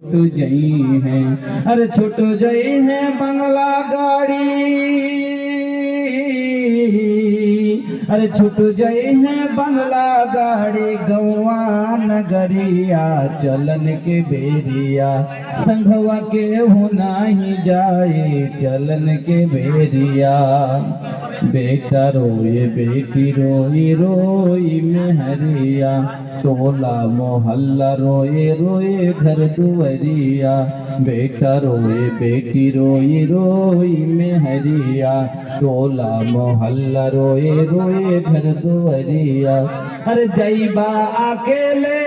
तो जई है, अरे छोटो जई है बंगला गाड़ी, अरे छोटो जई है बंगला गाड़ी, गौवा नगरिया चलन के बेरिया, संघवा के होना ही जाए चलन के बेरिया। बेटा रोए बेटी रोई रोई मेहरिया, टोला मोहल्ला रोए रोए घर दुवरिया। बेटा रोए बेटी रोई रोई मेहरिया, टोला मोहल्ला रोए रोए घर दुवरिया। अरे जईबा अकेले,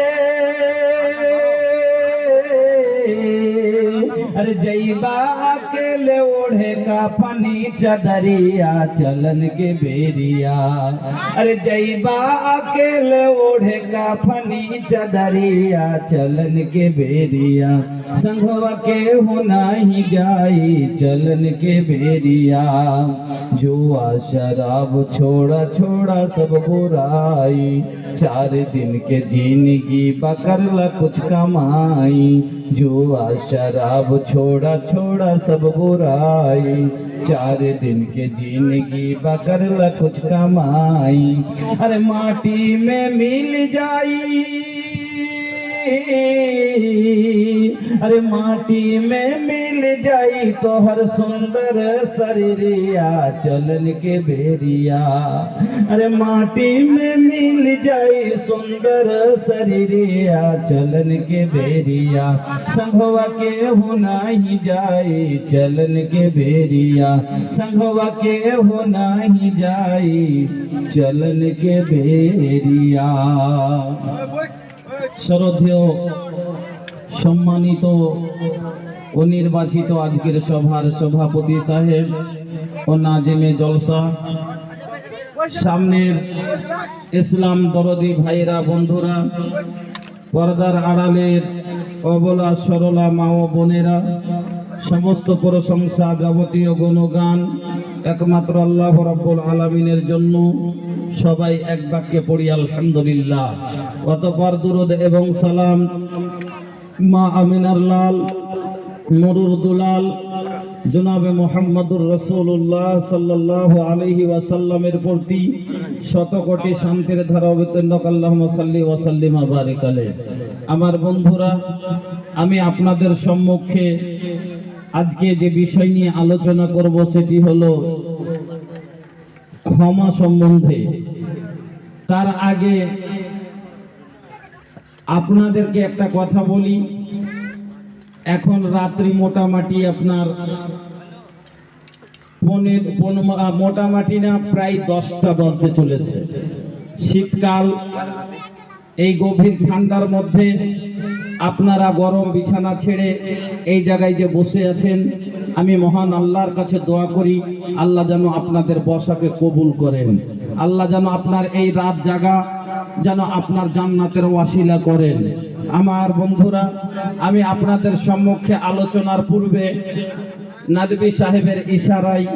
अरे जईबा अकेले ओढ़े का फनी चदरिया चलन के बेरिया। अरे जईबा अकेले ओढ़े का फनी चदरिया चलन के बेरिया, संघवा के होना ही जाई चलन के बेरिया। जुआ शराब छोड़ा छोड़ा सब बुराई, 4 दिन के जिंदगी बकरला कुछ कमाई। जुआ शराब छोड़ा छोड़ा सब बुराई, 4 दिन के जिंदगी बकरला कुछ कमाई। अरे माटी में मिल जाई, अरे माटी में मिल जाई तो हर सुंदर शरीरिया चलन के बेरिया। अरे माटी में मिल जाई सुंदर शरीरिया चलन के बेरिया, संघवा के होना ही जाई चलन के बेरिया, संघवा के होना ही जाई चलन के बेरिया। শ্রদ্ধেয় সম্মানিত ও নির্বাচিত আজকের সভার সভাপতি সাহেব ও নাজেমে জলসা, সামনের ইসলাম দরদি ভাইরা বন্ধুরা, পর্দার আড়ালের অবলা সরলা মা ও বোনেরা, সমস্ত প্রশংসা যাবতীয় গুণগান একমাত্র আল্লাহ রাব্বুল আলামিনের জন্য। সবাই এক বাক্যে পড়ি আলহামদুলিল্লাহ। অতঃপর দুরূদ এবং সালাম মা আমিনার লাল নুরুল দুলাল জনাবে মুহাম্মদুর রাসূলুল্লাহ সাল্লাল্লাহু আলাইহি ওয়াসাল্লামের প্রতি শতকোটি শান্তির ধারা অবতীর্ণ আল্লাহুম্মা সাল্লি ওয়া সাল্লিম ওয়া বারিক আলাইহি। আমার বন্ধুরা, আমি আপনাদের সম্মুখে আজকে যে বিষয় নিয়ে আলোচনা করব সেটি হলো ক্ষমা সম্বন্ধে। তার আগে আপনাদেরকে একটা কথা বলি। এখন রাত্রি মোটামুটি আপনার মোটামুটি না প্রায় 10টা বাজতে চলেছে। শীতকাল, এই গভীর ঠান্ডার মধ্যে আপনারা গরম বিছানা ছেড়ে এই জায়গায় যে বসে আছেন, আমি মহান আল্লাহর কাছে দোয়া করি আল্লাহ যেন আপনাদের বসাকে কবুল করেন। আল্লাহ যেন আপনার এই রাত জাগা যেন আপনার জান্নাতের ওয়াসিলা করেন। আমার বন্ধুরা, আমি আপনাদের সম্মুখে আলোচনার পূর্বে নাদবী সাহেবের ইশারায়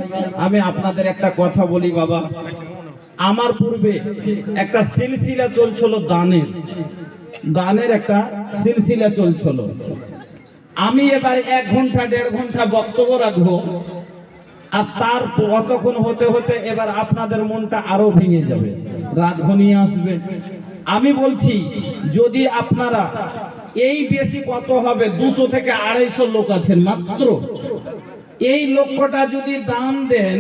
আমি আপনাদের একটা কথা বলি। বাবা, আমার পূর্বে একটা সিলসিলা চলছিল, দানের একটা সিলসিলা চলছিল। আমি এবার 1 ঘন্টা 1.5 ঘন্টা বক্তব্য রাখবো, আর তার কতক্ষণ হতে হতে এবার আপনাদের মনটা আরো ভেঙে যাবে, রাত ঘনিয়ে আসবে। আমি বলছি, যদি আপনারা এই বেশি কত হবে 200 থেকে 250 লোক আছেন মাত্র, এই লক্ষ্যটা যদি দান দেন,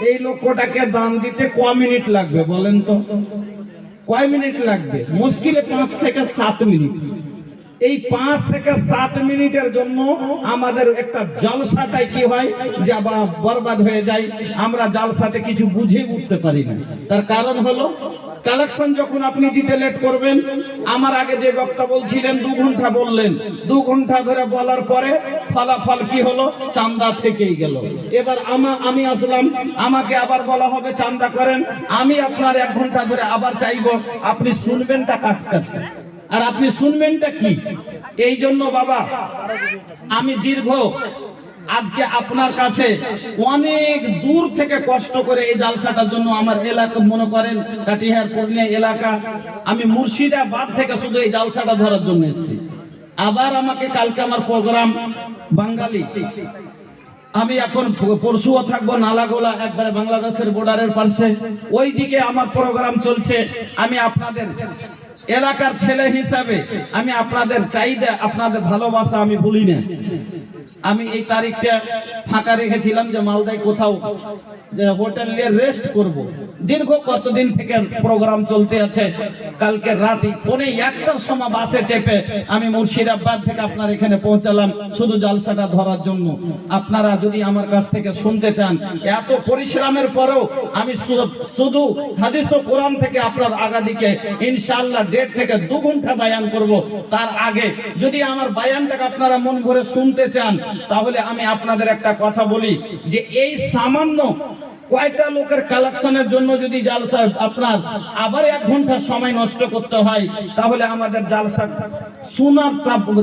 এই লক্ষ্যটাকে দান দিতে কয় মিনিট লাগবে বলেন তো? কয় মিনিট লাগবে? মুশকিলে 5 থেকে 7 মিনিট। এই 5 থেকে 7 মিনিটের জন্য আমাদের একটা জলসাটাই কি হয় যে আবার বরবাদ হয়ে যায়। আমরা জলসাতে কিছু বুঝে উঠতে পারি না। তার কারণ হলো কালেকশন যখন আপনি দিতে লেট করবেন। আমার আগে যে বক্তা বলছিলেন 2 ঘন্টা বললেন, 2 ঘন্টা ধরে বলার পরে ফলাফল কি হলো? চাঁদা থেকেই গেল। এবার আমি আসলাম, আমাকে আবার বলা হবে চাঁদা করেন। আমি আপনার 1 ঘন্টা ধরে আবার চাইবো, আপনি শুনবেনটা কার কাছে আর আপনি শুনবেনটা কি? এই জন্য বাবা, আমি দীর্ঘ আজকে আপনার কাছে অনেক দূর থেকে কষ্ট করে এই জালসাটার জন্য, আমার এলাকা মনে করেন কাটিহার পূর্ণিয়া এলাকা, আমি মুর্শিদাবাদ থেকে শুধু এই জালসাটা ধরার জন্য এসেছি। আবার আমাকে কালকে আমার প্রোগ্রাম বাঙালি, আমি এখন পরশুও থাকবো নালাগোলা, একবারে বাংলাদেশের বর্ডারের পাশে, ওইদিকে আমার প্রোগ্রাম চলছে। আমি আপনাদের এলাকার ছেলে হিসাবে আমি আপনাদের চাহিদা, আপনাদের ভালোবাসা আমি ভুলি না। আমি এই তারিখটা ফাঁকা রেখেছিলাম যে মালদায় কোথাও হোটেল নিয়ে রেস্ট করব। দীর্ঘ কতদিন থেকে প্রোগ্রাম চলতে আছে। কালকে রাতে 1:15টার সময় বাসে চেপে আমি মুর্শিদাবাদ থেকে আপনার এখানে পৌঁছালাম শুধু জালসাটা ধরার জন্য। আপনারা যদি আমার কাছ থেকে শুনতে চান, এত পরিশ্রমের পরেও আমি শুধু হাদিস ও কোরআন থেকে আপনার আগাদিকে ইনশাআল্লাহ 1.5 থেকে 2 ঘন্টা বায়ান করব। তার আগে যদি আমার বায়ানটাকে আপনারা মন ভরে শুনতে চান, তাহলে আমি আপনাদের একটা কথা বলি যে এই সামান্য কয়টা লোকের কালেকশনের জন্য যদি জালসা আপনার আবার 1 ঘন্টা সময় নষ্ট করতে হয়, তাহলে আমাদের জালসা শোনার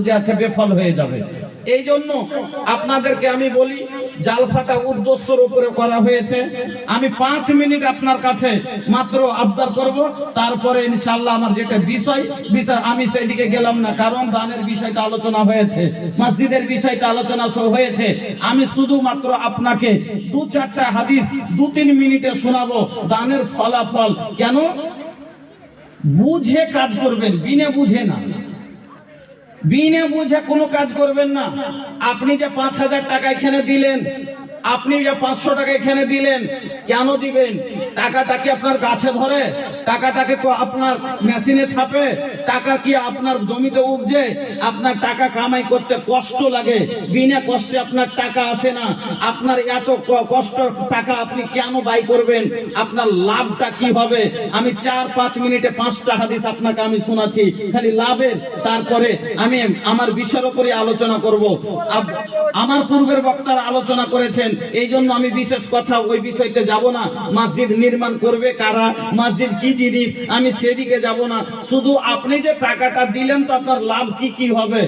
যে আছে বেফল হয়ে যাবে। এই জন্য আপনাদেরকে আমি বলি, জালসাটা উদ্দেশ্যের উপরে করা হয়েছে। আমি 5 মিনিট আপনার কাছে মাত্র আবদার করব, তারপরে ইনশাআল্লাহ আমার যেটা বিষয় আমি সেদিকে গেলাম না, কারণ দানের বিষয়টা আলোচনা হয়েছে, মসজিদের বিষয়টা আলোচনা হয়েছে। আমি শুধুমাত্র আপনাকে 2-4টা হাদিস 2-3 মিনিটে শোনাবো দানের ফলাফল। কেন? বুঝে কাজ করবেন, বিনে বুঝে না। বিনে বুঝে কোনো কাজ করবেন না। আপনি যে 5,000 টাকা এখানে দিলেন, আপনি যে 500 টাকা এখানে দিলেন, কেন দিবেন? টাকাটা কি আপনার গাছে ধরে? টাকাটাকে তো আপনার মেশিনে ছাপে? টাকা কি আপনার জমিতে উপজে? আপনার টাকা কামাই করতে কষ্ট লাগে, বিনা কষ্টে আপনার টাকা আসে না। আপনার এত কষ্ট টাকা আপনি কেন ব্যয় করবেন? আপনার লাভটা কি হবে? আমি 4-5 মিনিটে 5টা হাদিস আপনাকে আমি শোনাচ্ছি খালি লাভের। তারপরে আমি আমার বিষয়ের উপরে আলোচনা করব। আমার পূর্বের বক্তারা আলোচনা করেছেন, এই জন্য আমি বিশেষ কথা ওই বিষয়তে যাব না। মসজিদ নির্মাণ করবে কারা, মসজিদ কি জিনিস, আমি সেদিকে যাব না। শুধু আপনি যে টাকাটা দিলেন তো আপনার লাভ কি কি হবে?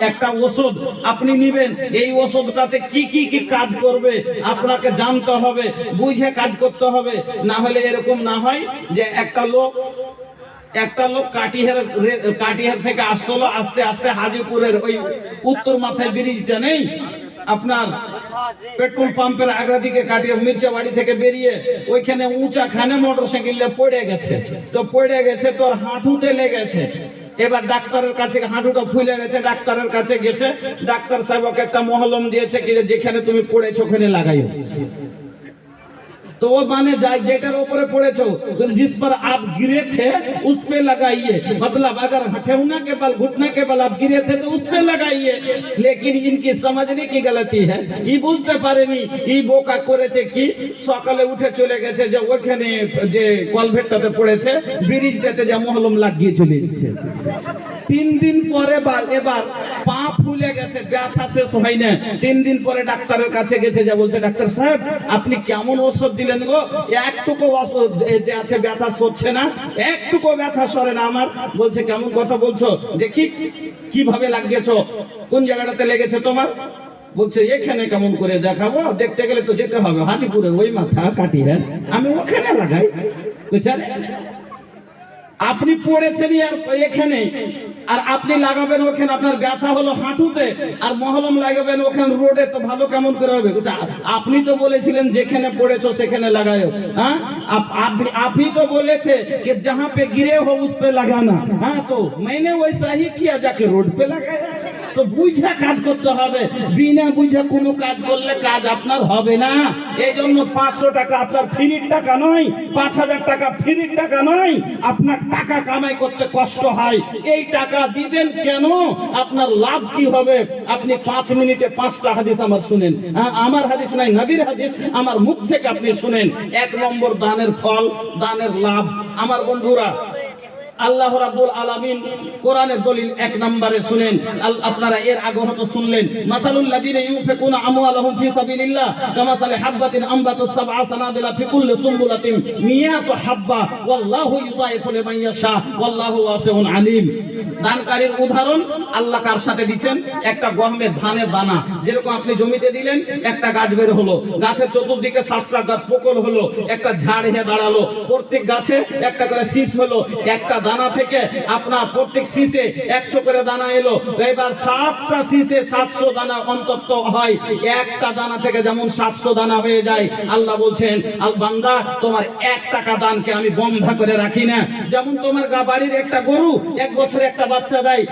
একটা ওষুধ আপনি নেবেন, এই ওষুধটাতে কি কি কি কাজ করবে আপনাকে জানতে হবে, বুঝে কাজ করতে হবে। না হলে এরকম না হয় যে একটা লোক কাটিহার থেকে আসলো, আস্তে আস্তে হাজিপুরের ওই উত্তর মাথায় ব্রিজটা নেই আপনার পেট্রোল পাম্পের আগা দিকে কাটিয়ে মির্চা বাড়ি থেকে বেরিয়ে ওইখানে উঁচা খানে মোটরসাইকেলে পড়ে গেছে। তো পড়ে গেছে তোর হাঁটুতে লেগেছে। এবার ডাক্তারের কাছে, হাঁটুটা ফুলে গেছে, ডাক্তারের কাছে গেছে। ডাক্তার সাহেবকে একটা মহলম দিয়েছে কি যেখানে তুমি পড়েছো ওখানে লাগাইও। तो वो माने जाए जेटर ऊपर पड़े छो, जिस पर आप गिरे थे उस पे लगाइए। मतलब अगर ठेहुना के बल, घुटने के बल आप गिरे थे तो उस पे लगाइए। लेकिन इनकी समझने की गलती है, ये बुझते पारेनी ये बोका করেছে কি সকালে উঠে চলে গেছে যে ওখানে যে কলভেটটাতে পড়েছে ব্রিজটাতে যে মহলম লাগিয়ে চলে গেছে। 3 দিন পরে এবার পা ফুলে গেছে, ব্যথা শেষ হয় না। 3 দিন পরে ডাক্তারের কাছে গেছে, যা বলছে ডাক্তার সাহেব আপনি কেমন ওষুধ দিলেন গো, একটুকু ওষুধ যে আছে ব্যথা সরছে না, একটুকু ব্যথা সরে না আমার। বলছে কেমন কথা বলছো, দেখি কিভাবে লাগিয়েছো, কোন জায়গাটাতে লেগেছে তোমার? বলছে এখানে কেমন করে দেখাবো, দেখতে গেলে তো যেতে হবে হাজিপুরের ওই মাথা কাটিয়ে, আমি ওখানে লাগাই। বুঝছেন, আপনি পড়েছেন আর এখানে, আর আপনি লাগাবেন ওখানে, আপনার ব্যথা হলো হাঁটুতে, আর মহলম লাগাবেন ওখানে রোডে, তো ভালো কেমন করে হবে? আপনি তো বলেছিলেন যেখানে পড়েছো সেখানে লাগাও। हाँ आप ही तो बोले थे कि जहाँ पे गिरे हो उस पे लगाना। हाँ तो मैंने वैसा ही किया, जाके रोड पे लगाया। तो বুঝা কাজ করতে হবে, বিনা বুঝা কোনো কাজ করলে কাজ আপনার হবে না। এই জন্য 500 টাকা আপনার ফ্রির টাকা নয়, 5000 টাকা ফ্রির টাকা নয়। আপনার টাকা কামাই করতে কষ্ট হয়, এই টাকা দিবেন কেন? আপনার লাভ কি হবে? আপনি 5 মিনিটে 5টা হাদিস আমার শুনেন, আমার হাদিস নাই, নবীর হাদিস আমার মুখ থেকে আপনি শুনেন। 1 নম্বর দানের ফল, দানের লাভ। আমার বন্ধুরা, আল্লাহ রাব্বুল আলামিন কোরআনের দলিল 1 নম্বরে শুনেন। আপনারা এর আগে হয়তো শুনলেন, মাসালুল লাযিনা ইউনফিকুনা আমওয়ালাহুম ফি সাবিলিল্লাহ কামাসালি হাববাতিন আনবাতাত সাবআ সানাবিলা ফি কুল্লি সুমবুলাতিন মিয়াতু হাব্বা ওয়াল্লাহু ইউদাইফু লিমান ইয়াশা ওয়াল্লাহু ওয়াসিউন আলিম। দানকারীর উদাহরণ আল্লাহ কার সাথে দিবেন? একটা গহমের ধানের দানা, যেরকম আপনি জমিতে দিলেন, একটা গাছ বের হলো, গাছের চতুর্দিকে 7টা পোকল হলো, একটা ঝাড় হয়ে দাঁড়ালো, প্রত্যেক গাছে একটা করে শীষ হলো, একটা দানা থেকে আপনার প্রত্যেক শীষে 100 করে দানা এলো, এবার 7টা শীষে 700 দানা অন্তত হয়, একটা দানা থেকে যেমন 700 দানা হয়ে যায়। আল্লাহ বলছেন, আল বান্দা তোমার 1 টাকা দানকে আমি বন্ধ করে রাখি না। যেমন তোমার বাড়ির একটা গরু 1 বছরে একটা বাচ্চা দেয়,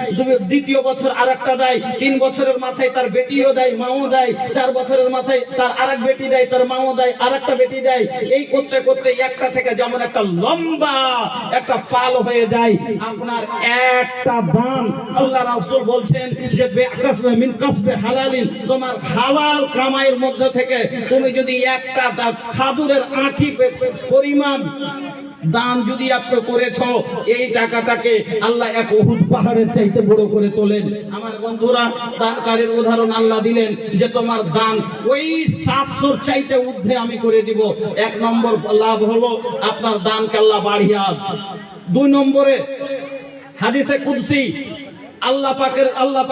দ্বিতীয় বছর আরেকটা দেয়, 3 বছরের মাথায় তার বেটিও দেয়, মাও দেয়, 4 বছরের মাথায় তার আরেক বেটি দেয়, তার মাও দেয়, আরেকটা বেটি দেয়, এই করতে করতে একটা থেকে যেমন একটা লম্বা একটা পাল হয়ে যায়। আপনার একটা দান, আল্লাহ রাসূল বলছেন যে বেকাসবে মিন কাসবে হালালিন, তোমার হালাল কামাইয়ের মধ্যে থেকে তুমি যদি একটা খাজুরের আঁটি পরিমাণ দান যদি আপনি করেছো, এই টাকাটাকে আল্লাহ এক উহুদ পাহাড়ের চাইতে বড় করে তোলেন। আমার বন্ধুরা, দানকারীর উদাহরণ আল্লাহ দিলেন যে তোমার দান ওই 700 চাইতে ঊর্ধ্বে আমি করে দিব। 1 নম্বর লাভ হলো আপনার দানকে আল্লাহ বাড়িয়ে। 2 নম্বরে হাদিসে কুদসি আল্লাহ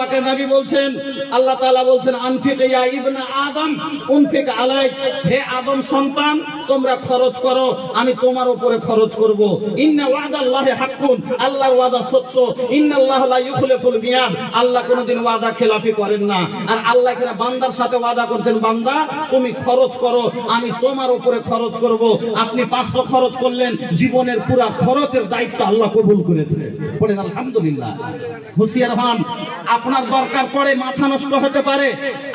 পাকের নবী বলছেন, আল্লাহ তাআলা বলছেন, আনফিক ইয়া ইবনা আদম উনফিক আলাইক, হে আদম সন্তান তোমরা খরচ করো, আমি তোমার উপরে খরচ করব। ইন্না ওয়াদাল্লাহি হাক্কুন, আল্লাহর ওয়াদা সত্য। ইন্নাল্লাহা লা ইউখলিফুল মিয়াদ, আল্লাহ কোনদিন ওয়াদা খেলাফি করেন না। আর আল্লাহ এখানে বান্দার সাথে ওয়াদা করছেন, বান্দা তুমি খরচ করো, আমি তোমার উপরে খরচ করব। আপনি 500 খরচ করলেন, জীবনের পুরো খরচের দায়িত্ব আল্লাহ কবুল করেছে। পড়েন আলহামদুলিল্লাহ। হুঁশিয়ার হন, আপনার দরকার পড়ে মাথা নষ্ট হতে পারে,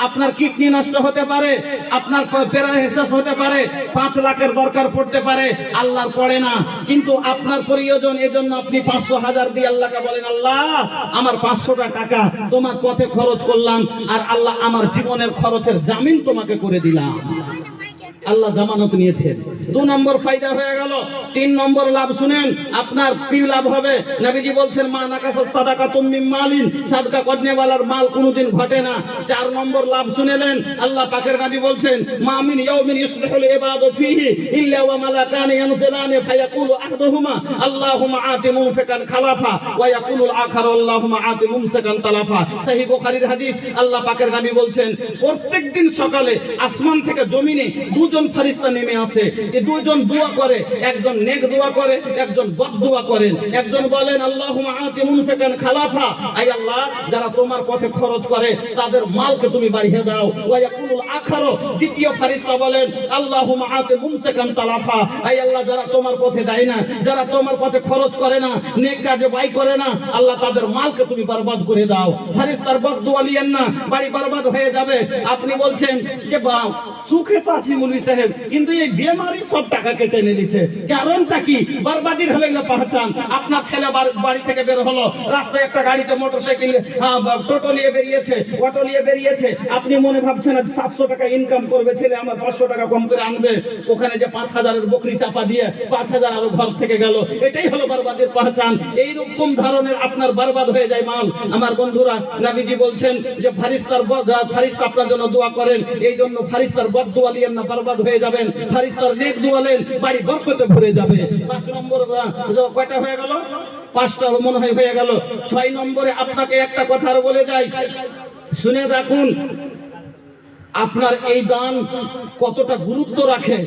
আপনার কিডনি নষ্ট হতে পারে, আপনার প্যারালাইসিস হতে পারে, 5 লাখের দরকার পড়তে পারে, আল্লাহর পড়ে না। কিন্তু আপনার প্রয়োজন, এজন্য আপনি 500 হাজার দিয়ে আল্লাহকে বলেন, আল্লাহ আমার 500টা টাকা তোমার পথে খরচ করলাম, আর আল্লাহ আমার জীবনের খরচের জামিন তোমাকে করে দিলাম। আল্লাহ জামানত নিয়েছেন। 2 নম্বর ফায়দা হয়ে গেল। 3 নম্বর লাভ শুনেন, আপনার কি লাভ হবে? নবীজি বলছেন, মা নাকাসাত সাদাকাতুম মিন মালিন, সাদকা করনেওয়ালার মাল কোনোদিন ঘটে না। 4 নম্বর লাভ শুনেলেন, আল্লাহ পাকের নবী বলছেন, মা মিন ইয়াউমিন ইসবিহুল ইবাদু ফীহি ইল্লা ওয়া মালাকানি ইয়ানজিলানি ফায়াকুলু আহাদুহুমা আল্লাহুম্মা আতি মুনফিকান খালাফা ওয়া ইয়াকুলুল আখারু আল্লাহুম্মা আতি মুমসিকান তালাফা। সহিহ বুখারীর হাদিস, আল্লাহ পাকের নবী বলছেন, প্রত্যেকদিন সকালে আসমান থেকে জমিনে 2 জন ফেরেশতা নেমে আসে। এই 2 জন দোয়া করে, একজন নেক দোয়া করে, একজন বদ দোয়া করেন। একজন বলেন, আল্লাহুম্মা আতি মুনফিকান খালাফা, আয় আল্লাহ যারা তোমার পথে খরচ করে তাদের মালকে তুমি বাড়িয়ে দাও। ওয়া ইয়াকুলুল আখারু, দ্বিতীয় ফেরেশতা বলেন, আল্লাহুম্মা আতি মুমসিকান তালাফা, আয় আল্লাহ যারা তোমার পথে দেয় না, যারা তোমার পথে খরচ করে না, নেক কাজে ব্যয় করে না, আল্লাহ তাদের মালকে তুমি বরবাদ করে দাও। ফেরেশতার বদ দোয়া লিয়েন না, বাড়ি বরবাদ হয়ে যাবে। আপনি বলছেন যে বাহ সুখে তো আছি মুলি সাহেব, কিন্তু এই বেমারি সব টাকা কেটে নিয়ে নিচ্ছে, কারণটা কি? বরবাদির হলে না পাহচান। আপনার ছেলে বাড়ি থেকে বের হলো, রাস্তায় একটা গাড়িতে মোটরসাইকেল টোটো নিয়ে বেরিয়েছে, অটো নিয়ে বেরিয়েছে, আপনি মনে ভাবছেন 700 টাকা ইনকাম করবে ছেলে, আমার 500 টাকা কম করে আনবে, ওখানে যে 5000-এর বকরি চাপা দিয়ে 5000 আরো ঘর থেকে গেল, এটাই হলো বরবাদের পাহচান। এইরকম ধরনের আপনার বরবাদ হয়ে যায় মাল। আমার বন্ধুরা, নবীজি বলছেন যে ফেরেশতা আপনার জন্য দোয়া করেন, এই জন্য ফেরেশতার বদ দোয়া লিয়েন না, বরবাদ হয়ে যাবেন। ফেরেশতার নেক দোয়া লেন, বাড়ি বরকতে ভরে যাবে। 5 নম্বর কয়টা হয়ে গেল? 5টা মনে হয় হয়ে গেল। 6 নম্বরে আপনাকে একটা কথা আর বলে যাই, শুনে রাখুন, আপনার এই দান কতটা গুরুত্ব রাখে।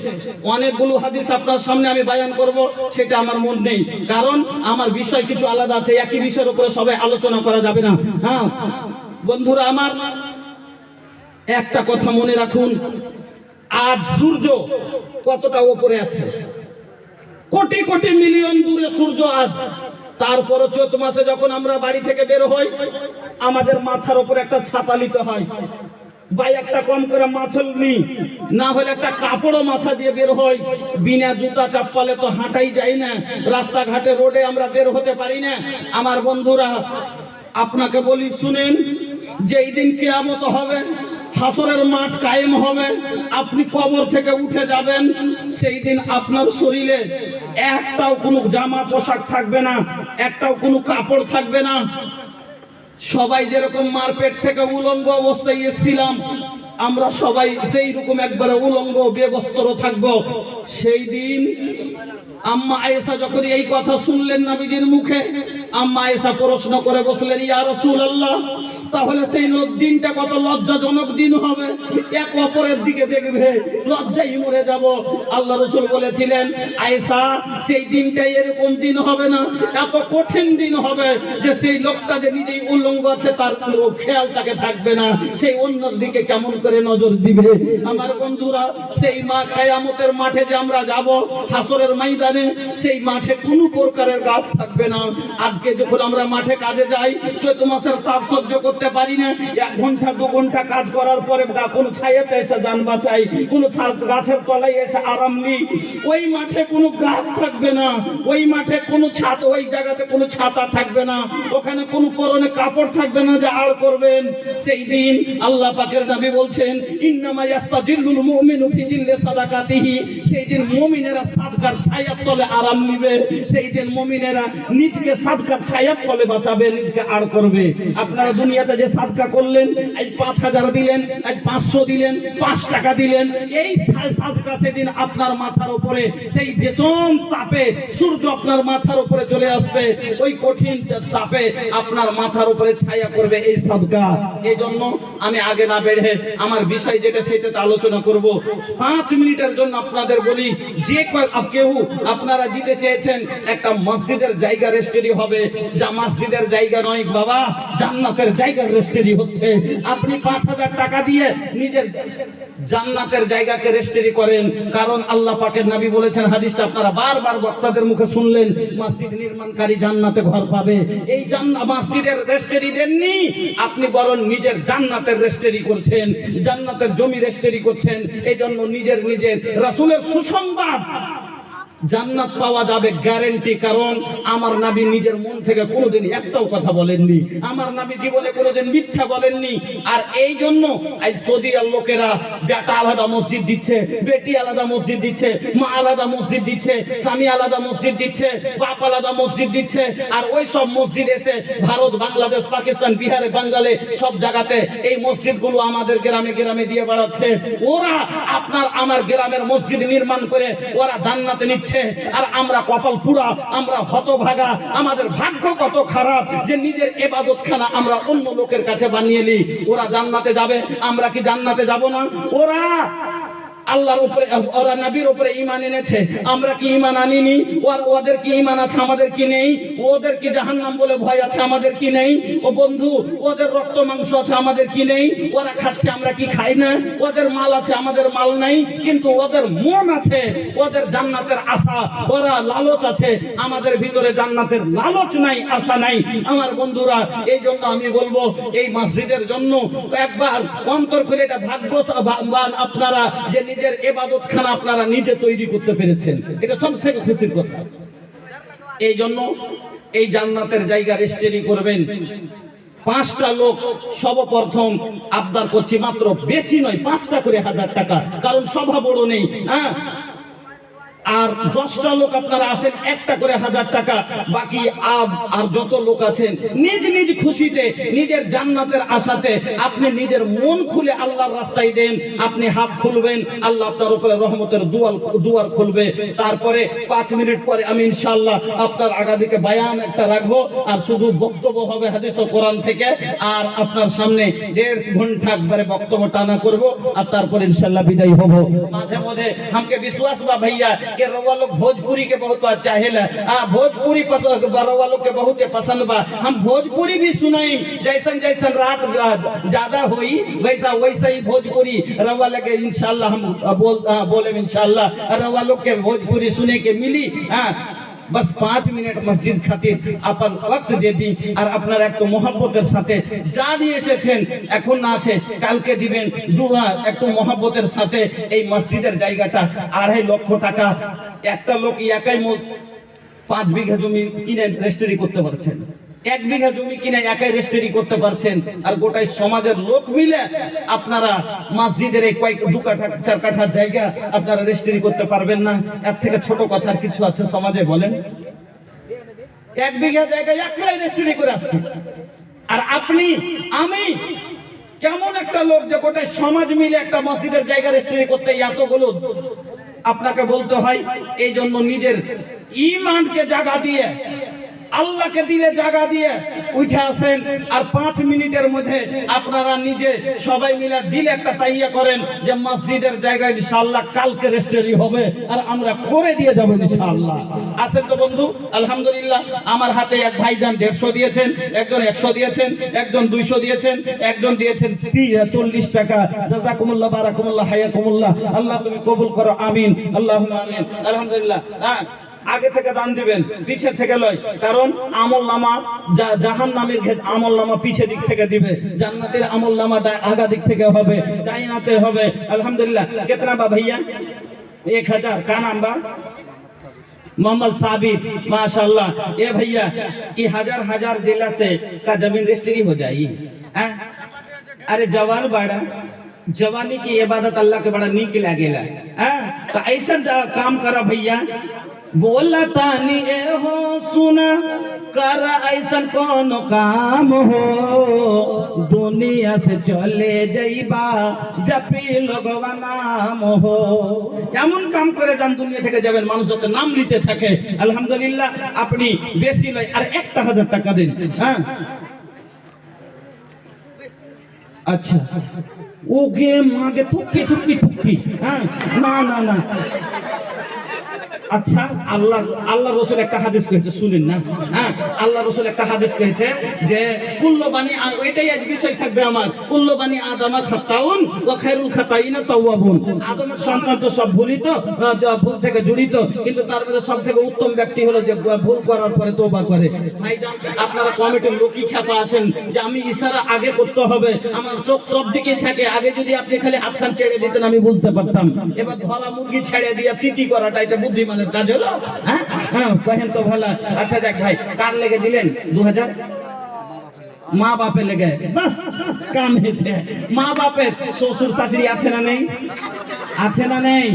অনেকগুলো হাদিস আপনার সামনে আমি বায়ান করব, সেটা আমার মন নেই, কারণ আমার বিষয় কিছু আলাদা আছে, একই বিষয়ের উপরে সবাই আলোচনা করা যাবে না। হ্যাঁ বন্ধুরা আমার, একটা কথা মনে রাখুন, আজ সূর্য কতটা উপরে আছে, কোটি কোটি মিলিয়ন দূরে সূর্য আজ। তারপরও চৈত্র মাসে যখন আমরা বাড়ি থেকে বের হই, আমাদের মাথার উপর একটা ছাতা নিতে হয়, বা একটা কম করে মাথল নি, না হলে একটা কাপড়ও মাথা দিয়ে বের হয়। বিনা জুতা চাপ্পালে তো হাঁটাই যায় না, রাস্তাঘাটে রোডে আমরা বের হতে পারি না। আমার বন্ধুরা, আপনাকে বলি শুনেন, যে এই দিন কিয়ামত হবে, হাসরের মাঠ কায়েম হবে, আপনি কবর থেকে উঠে যাবেন, সেই দিন আপনার শরীরে একটাও কোনো জামা পোশাক থাকবে না, একটাও কোনো কাপড় থাকবে না। সবাই যেরকম মারপেট থেকে উলঙ্গ অবস্থায় এসেছিলাম, আমরা সবাই সেই রকম একবারে উলঙ্গ বেবস্ত্র থাকবো। সেই দিন আম্মা আয়েশা যখন এই কথা শুনলেন নবীজির মুখে, আম্মা আয়েশা প্রশ্ন করে বসলেন, ইয়া রাসূলুল্লাহ, তাহলে সেই দিনটা কত লজ্জাজনক দিন হবে, এক অপরের দিকে দেখবে, লজ্জায় মরে যাব। আল্লাহ রাসূল বলেছিলেন, আয়েশা, সেই দিনটাই এরকম দিন হবে না, এত কঠিন দিন হবে যে সেই লোকটা যে নিজেই উলঙ্গ আছে তার খেয়াল তাকে থাকবে না, সেই অন্যের দিকে কেমন করে নজর দিবে। আমার বন্ধুরা, সেই কিয়ামতের মাঠে যে আমরা যাব, হাসরের ময়দানে, সেই মাঠে কোনো প্রকারের গাছ থাকবে না। আজকে যখন আমরা মাঠে কাজে যাই, চৈত্র মাসের তাপ সহ্য করতে পারি না, 1 ঘন্টা 2 ঘন্টা কাজ করার পরে কোন ছায়াতে এসে যান বাঁচাই, কোন গাছের তলায় এসে আরাম নিই, ওই মাঠে কোনো গাছ থাকবে না, ওই মাঠে কোনো ছাদ, ওই জায়গাতে কোনো ছাতা থাকবে না, ওখানে কোনো পরনে কাপড় থাকবে না যে আড় করবেন। সেই দিন আল্লাহ পাকের নবী বলছেন, ইন্নামা ইয়াস্তাজিল্লুল মুমিনু ফি জিল্লি সাদাকাতিহি, সেই দিন মুমিনেরা সাদকার ছায়ার তলে আরাম নিবে, সেই দিন মুমিনেরা নিজকে সাদকার ছায়ার তলে বাঁচাবে, নিজকে আড় করবে। আপনারা দুনিয়াতে যে সাদকা করলেন, আজ 5000 দিলেন, আজ 500 দিলেন, 5 টাকা দিলেন, এই সাদকা সেদিন আপনার মাথার উপরে সেই ভীষণ তাপে সূর্য আপনার মাথার উপরে চলে আসবে, ওই কঠিন তাপে আপনার মাথার উপরে ছায়া করবে এই সাদকা। এই জন্য আমি আগে না বেড়ে আমার বিষয় যেটা সেটাতে আলোচনা করব। 5 মিনিটের জন্য আপনাদের বলি, যে কেউ আপনারা দিতে চেয়েছেন একটা মসজিদের জায়গা রেজিস্ট্রি হবে, যা মসজিদের জায়গা নয় বাবা, জান্নাতের জায়গা রেজিস্ট্রি হচ্ছে। আপনি 5000 টাকা দিয়ে নিজের জান্নাতের জায়গাকে রেজিস্ট্রি করেন, কারণ আল্লাহ পাকের নবী বলেছেন, হাদিসটা আপনারা বারবার বক্তাদের মুখে শুনলেন, মসজিদ নির্মাণকারী জান্নাতে ঘর পাবে। এই মসজিদের রেজিস্ট্রি দেননি, আপনি বরং নিজের জান্নাতের রেজিস্ট্রি করছেন, জান্নাতের জমি রেজিস্ট্রি করছেন। এই জন্য নিজের রাসূলের সুসংবাদ, জান্নাত পাওয়া যাবে গ্যারান্টি, কারণ আমার নবী নিজের মন থেকে কোনোদিন একটাও কথা বলেননি, আমার নবী জীবনে কোনোদিন মিথ্যা বলেননি। আর এই জন্য আজ সৌদিয়ার লোকেরা বেটা আলাদা মসজিদ দিচ্ছে, বেটি আলাদা মসজিদ দিচ্ছে, মা আলাদা মসজিদ দিচ্ছে, স্বামী আলাদা মসজিদ দিচ্ছে, বাপ আলাদা মসজিদ দিচ্ছে। আর ওই সব মসজিদ এসে ভারত, বাংলাদেশ, পাকিস্তান, বিহারে, বাঙ্গালে সব জায়গাতে এই মসজিদগুলো আমাদের গ্রামে গ্রামে দিয়ে বেড়াচ্ছে। ওরা আপনার আমার গ্রামের মসজিদ নির্মাণ করে ওরা জান্নাতে নিচ্ছে, আর আমরা কপাল পুরা, আমরা হতভাগা, আমাদের ভাগ্য কত খারাপ যে নিজের ইবাদতখানা আমরা অন্য লোকের কাছে বানিয়ে নিই। ওরা জান্নাতে যাবে, আমরা কি জান্নাতে যাব না? ওরা আল্লাহর উপরে, ওরা নবীর উপরে ঈমান এনেছে, আমরা কি ঈমান আনিনি? ওদের কি ঈমান আছে, আমাদের কি নেই? ওদের কি জাহান্নাম বলে ভয় আছে, আমাদের কি নেই? ও বন্ধু, ওদের রক্ত মাংস আছে, আমাদের কি নেই? ওরা খাচ্ছে, আমরা কি খাই না? ওদের মাল আছে, আমাদের মাল নাই, কিন্তু ওদের মন আছে, ওদের জান্নাতের আশা, ওরা লালচ আছে, আমাদের ভিতরে জান্নাতের লালচ নাই, আশা নাই। আমার বন্ধুরা, এই জন্য আমি বলবো, এই মসজিদের জন্য একবার অন্তর করে এটা ভাগ্যবান আপনারা যে নিজের ইবাদতখানা আপনারা নিজে তৈরি করতে পেরেছেন, এটা সবথেকে খুশির কথা। এই জন্য এই জান্নাতের জায়গা রেজিস্ট্রি করবেন। 5টা লোক সর্বপ্রথম আবদার করছি, মাত্র বেশি নয়, 5টা করে 1000 টাকা, কারণ সভা বড় নেই, হ্যাঁ। আর 10টা লোক আপনারা আসেন, 1টা করে 1000 টাকা। বাকি আর যত লোক আছেন নিজ নিজ খুশিতে, নিজের জান্নাতের আশাতে আপনি নিজের মন খুলে আল্লাহর রাস্তায় দেন। আপনি হাত খুলবেন, আল্লাহ আপনার উপরে রহমতের দুয়ার খুলবে। তারপরে 5 মিনিট পরে আমি ইনশাআল্লাহ আপনার আগাদিকে বায়ান একটা রাখবো, আর শুধু বক্তব্য হবে হাদিস ও কোরআন থেকে। আর আপনার সামনে 1.5 ঘন্টা একবারে বক্তব্য টানা করব, আর তারপরে ইনশাআল্লাহ বিদায় হব। মাঝে মধ্যে हमके विश्वास बा भैया के रवा लोग भोजपुरी के बहुत चाहेला, भोजपुरी रवा लोग के बहुत पसंद बा। हम भोजपुरी भी सुनाई, जैसन जैसन रात ज्यादा हुई वैसा वैसा ही भोजपुरी रवा लगे इंशाल्लाह हम बोले इंशाल्लाह रवा लोग के भोजपुरी सुने के मिली। बस 5 मिनट मस्जिद खातिर अपन वक्त दे दी, আর আপনারা একটু মহব্বতের সাথে যা নিয়ে এসেছেন, এখন না আছে কালকে দিবেন, একটু মহব্বতের সাথে এই মসজিদের জায়গাটা 2.5 লক্ষ টাকা। একটা লোক একাই 5 বিঘা জমি কিনে রেজিস্ট্রি করতে পারছেন, 1 বিঘা জমি কিনে একাই রেজিস্ট্রি করতে পারছেন। আর গোটাই সমাজের লোক মিলে আপনারা মসজিদের এই 2 কাঠা 4 কাঠা জায়গা আপনারা রেজিস্ট্রি করতে পারবেন না। এর থেকে ছোট কথার কিছু আছে সমাজে বলেন? 1 বিঘা জায়গা একলাই রেজিস্ট্রি করে আসছে। আর আপনি আমি কেমন একটা লোক যে গোটাই সমাজ মিলে একটা মসজিদের জায়গা রেজিস্ট্রি করতে এতগুলো আপনাকে বলতে হয়। এই জন্য নিজের ঈমানকে জায়গা দিয়ে আল্লাহকে দিলে জায়গা দিয়ে উঠে আসেন, আর 5 মিনিটের মধ্যে আপনারা নিজে সবাই মিলে দিলে একটা তাইয়া করেন যে মসজিদের জায়গায় ইনশাআল্লাহ কালকে রেজিস্ট্রি হবে, আর আমরা করে দিয়ে যাব ইনশাআল্লাহ। আসেন তো বন্ধু, আলহামদুলিল্লাহ আমার হাতে এক ভাইজান 150 দিয়েছেন, একজন 100 দিয়েছেন, একজন 200 দিয়েছেন, একজন দিয়েছেন 40 টাকা। জাযাকুমুল্লাহ, বারাকাতুল্লাহ, হায়াকুমুল্লাহ। আল্লাহ তুমি কবুল করো, আমিন, আল্লাহুম্মা আমিন। আলহামদুলিল্লাহ। আগে থেকে দান দিবেন, পিছে থেকে লয়, কারণ আমলনামা জাহান্নামের আমল নামা পিছে দিক থেকে দিবে, জান্নাতের আমল নামা আগা দিক থেকে হবে, ডাইনাতে হবে। আলহামদুলিল্লাহ। कितना बा भैया? 1000 का नाम बा? मोहम्मद साबिर, माशाल्लाह। ये भैया ये हजार दिला से का जमीन रजिस्ट्री हो जाएगी। अरे जवान बड़ा, जवानी की इबादत अल्लाह के बड़ा नीक लागेला। तो ऐसा काम करा भैया, बोला तानी ए हो सुना कर ऐसा कौन काम हो, दुनिया से चले जाइबा जपी लोगवा नाम हो। এমন কাম করে যান দুনিয়া থেকে যাবেন, মানুষ যত নাম নিতে থাকে। আলহামদুলিল্লাহ। আপনি বেশি নয় আর 1000 টাকা দিন। আচ্ছা, ওকে মাগে থুকি থুকি থুকি। না না না, আচ্ছা, আল্লাহ রসুল একটা হাদিস করেছে, শুনেন না? আল্লাহ রসুল একটা হাদিস করেছে যে কুল্লু বানি, ওইটাই আজ বিষয় থাকবে আমার, কুল্লু বানি আদমা খাতাউন ওয়া খায়রুল খাতাইনা তাওয়াবুন। আদমের সন্তান তো সব ভুলিত, ভুল থেকে জড়িত, কিন্তু তার মধ্যে সবথেকে উত্তম ব্যক্তি হলো যে ভুল করার পরে তওবা করে। ভাইজান আপনারা কমিটির লোকই খেপা আছেন যে আমি ইশারা আগে করতে হবে, আমার চোখ সব দিকে থাকে, আগে যদি আপনি খালি হাতখান ছেড়ে দিতেন আমি বুঝতে পারতাম। এবার ধরা মুরগি ছেড়ে দিয়ে তিতি করাটা এটা বুদ্ধিমান কাজ হলো। কহেন তো ভালো। আচ্ছা দেখ ভাই, কার লেগে দিলেন 2000? মা বাপে লেগে, বাস কাম হয়েছে। মা বাপের শ্বশুর শাশুড়ি আছে না নেই? আছে না নেই?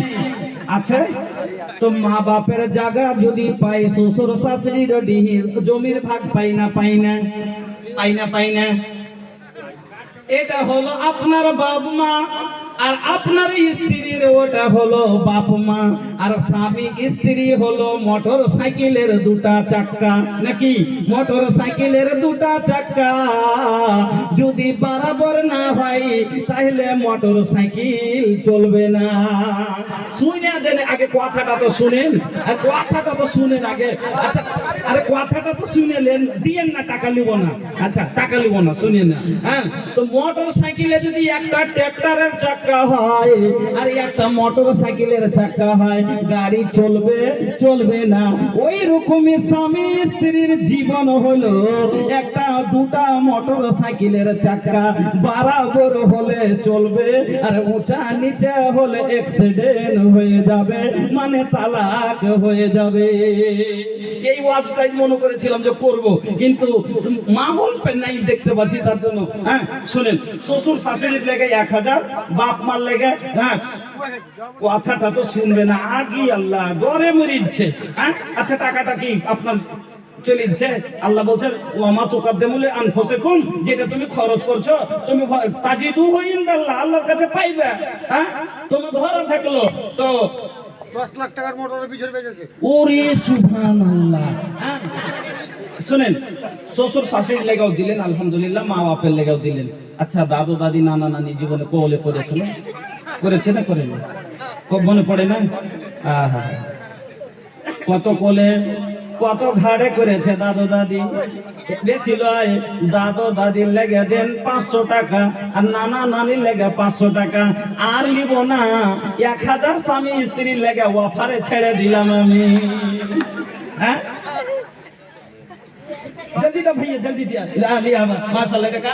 আছে। তো মা বাপের জায়গা যদি পাই, শ্বশুর শাশুড়ির জমির ভাগ পাই না? পাই না? পাই না? পাই না? এটা হলো আপনার বাপ মা, আর আপনার স্ত্রীর ওটা হলো বাপ মা, আর স্বামী স্ত্রী হলো মোটর সাইকেলের 2টা চাক্কা, নাকি? মোটর সাইকেলের 2টা চাক্কা যদি বরাবর না হয় তাহলে মোটর সাইকেল চলবে না। শুনে দেন আগে, কথাটা তো শুনেন, আর কথাটা তো শুনেন আগে। আচ্ছা, আরে কথাটা তো শুনেলেন, দিয়েন না, টাকা নিব না। আচ্ছা, টাকা নিব না, শুনেন না। তো মোটর সাইকেলে যদি একটা ট্রাক্টরের চাকা হয় আর একটা মোটর সাইকেলের চাকা হয়, গাড়ি চলবে? চলবে না। ওই রকমই স্বামী স্ত্রীর জীবন হলো একটা 2টা মোটর সাইকেলের চাকা, বরাবর হলে চলবে, আর উঁচা নিচে হলে অ্যাক্সিডেন্ট হয়ে যাবে, মানে তালাক হয়ে যাবে। এই ওয়াজটাই মনে করেছিলাম যে করব, কিন্তু মাহল নাই দেখতে পাচ্ছি, তার জন্য। শুনেন, শ্বশুর শাশুড়ির লেগে 1000, বাপ মার লেগে, কথাটা তো শুনবে না আগে, আল্লাহ ডরে মরিচ্ছে। আচ্ছা, টাকাটা কি আপনার চলিছে? আল্লাহ বলছেন ওয়ামা তুকাদ্দিমু আনফুসাকুম, যেটা তুমি খরচ করছো তুমি তাজিদুহু ইনদাল্লাহ, আল্লাহর কাছে পাইবে। তুমি ধরা থাকলো তো 10 লাখ টাকার মোটরের পিছনে বেজেছে। ওরে সুবহানাল্লাহ। শুনেন, শ্বশুর শাশুড়ির লেগাও দিলেন, আলহামদুলিল্লাহ, মা বাপের লেগাও দিলেন। আচ্ছা, দাদু দাদি নানা নানি জীবনে কোলে করেছিল? করেছে না করেনি? মনে পড়ে না? কত কোলে কত ঘাড়ে করেছে দাদু দাদি। বেশি লয়, দাদু দাদির লেগে দেন 500 টাকা, আর নানা নানির লেগে 500 টাকা। আর নিব না, 1000 স্বামী স্ত্রীর লেগে অফারে ছেড়ে দিলাম আমি। জলদি তো ভাইয়া, জলদি দিয়া লিয়া। মাশাআল্লাহ। টাকা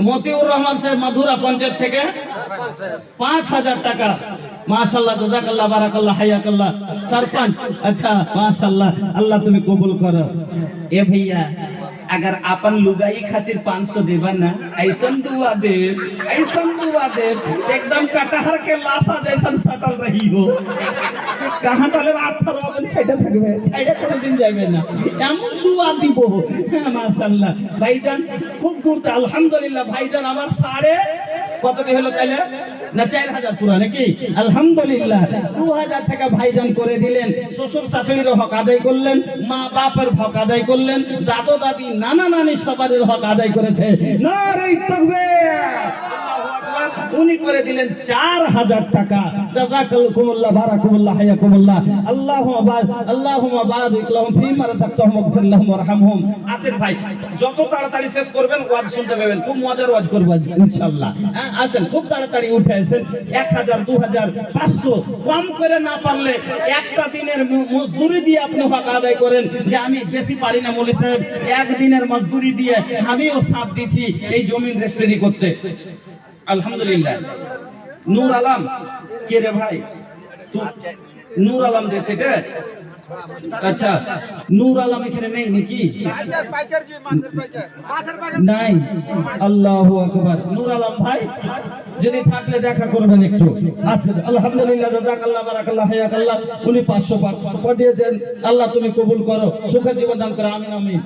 মতিউর রহমান সাহেব মধুরা পঞ্চায়েত থেকে 5000 টাকা। माशाल्लाह, जज़ाकल्लाह, बारकाल्लाह, हयाकल्लाह। सरपंच, अच्छा माशाल्लाह, अल्लाह तुम्हें कबूल करो। ए भैया, अगर अपन लुगाई खातिर 500 देबा ना, ऐसन दुआ दे, एकदम कटहर के लाशा जैसन सटल रही हो। कहां तले रात फरवाबन सेटा থাকবে, সাইডে কোনো দিন যাবে না, এমন দুয়া দিব। মাশাআল্লাহ ভাইজান, খুব দূর, আলহামদুলিল্লাহ ভাইজান আমার কতটি হলো তাইলে? না 4000 পুরা নাকি? আলহামদুলিল্লাহ 2000 টাকা ভাইজান করে দিলেন। শ্বশুর শাশুড়ির হক আদায় করলেন, মা বাপের হক আদায় করলেন, দাদু দাদি নানা নানি সবার হক আদায় করেছে। নারে তাকবীর! উনি করে দিলেন 4000 টাকা। জাযাকাল্লাহুল্লাহ বারাকাল্লাহু হায়াকুমুল্লাহ। আল্লাহুম্মা বারিক লাহুম ফীমা রাযাকতাহুম ওয়াগফির লাহুম ওয়ারহামহুম। আসেন ভাই, যত তাড়াতাড়ি শেষ করবেন ওয়াজ শুনতে পাবেন, খুব মজার ওয়াজ করব ইনশাআল্লাহ। হ্যাঁ আসেন, খুব তাড়াতাড়ি উঠে আসেন। 1000 2000 500 কম করে না পারলে একটা দিনের মজদুরি দিয়ে আপনি হক আদায় করেন। যে আমি বেশি পারি না মৌলভী সাহেব, একদিনের মজদুরি দিয়ে আমিও সাথ দিচ্ছি এই জমিন রেজিস্ট্রি করতে। আলহামদুলিল্লাহ। নূর আলম কে রে ভাই? নূর আলম দিয়েছে কে? আচ্ছা, নূর আলম এখানে নেই নাকি? নাই। আল্লাহু আকবার। নূর আলম ভাই যদি থাকলে দেখা করবেন একটু। আচ্ছা আলহামদুলিল্লাহ, জাযাকাল্লাহ বারাকাল্লাহ হায়াকাল্লাহ। উনি 500 পাঠিয়েছেন। আল্লাহ তুমি কবুল করো, সুখের জীবন দান করো, আমিন আমিন।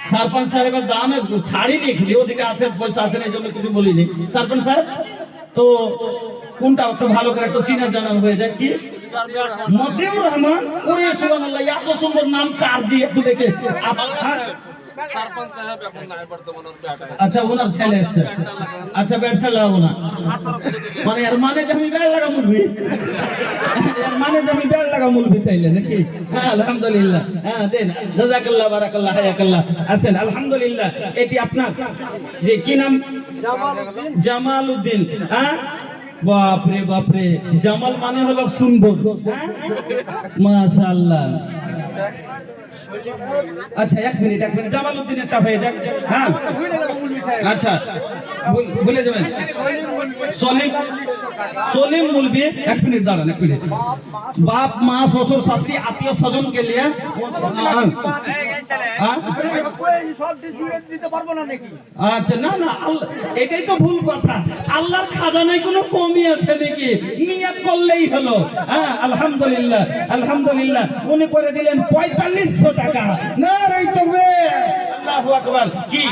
সরপঞ্চ সাহেবের দান ছাড়িনি, খালি ওদিকে আছে পয়সা আছে এই জন্য কিছু বলিনি। সরপঞ্চ সাহেব তো কোনটা একটু ভালো করে একটু চিনা জানা হয়ে যায় কি? মতিউর রহমান। ওরে সুবহানাল্লাহ, এত সুন্দর নাম কার জি একটু দেখে। আচ্ছা ওনার ছেলে এসছে। আচ্ছা ব্যবসা লাগাবো না মানে এর মানে যে আমি বেড় লাগা মুলবি, এর মানে যে আমি বেড় লাগা মুলবি তাইলে নাকি? হ্যাঁ আলহামদুলিল্লাহ। হ্যাঁ দেন, জাযাকাল্লাহ বারাকাল্লাহ হায়াকাল্লাহ। আছেন আলহামদুলিল্লাহ। এটি আপনার যে কি নাম? জামালউদ্দিন। হ্যাঁ বাপরে বাপরে, জামাল মানে হলো সুন্দর। হ্যাঁ মাশাআল্লাহ। আচ্ছা এক মিনিট জামালউদ্দিন একটা হয়ে যাক। হ্যাঁ আচ্ছা ভুলে যাবেন। সলিম মুলবি। এক মিনিট দাঁড়ান, এক মিনিট। বাপ মা শ্বশুর শাশুড়ি আত্মীয় স্বজন কে লিয়ে আচ্ছা না না, এটাই তো ভুল কথা। আল্লাহর খাজানায় কোনো কমি আছে নাকি? নিয়ত করলেই হলো। হ্যাঁ আলহামদুলিল্লাহ আলহামদুলিল্লাহ। উনি করে দিলেন 4500 টাকা। নারে তাকবীর! আল্লাহু আকবার। কি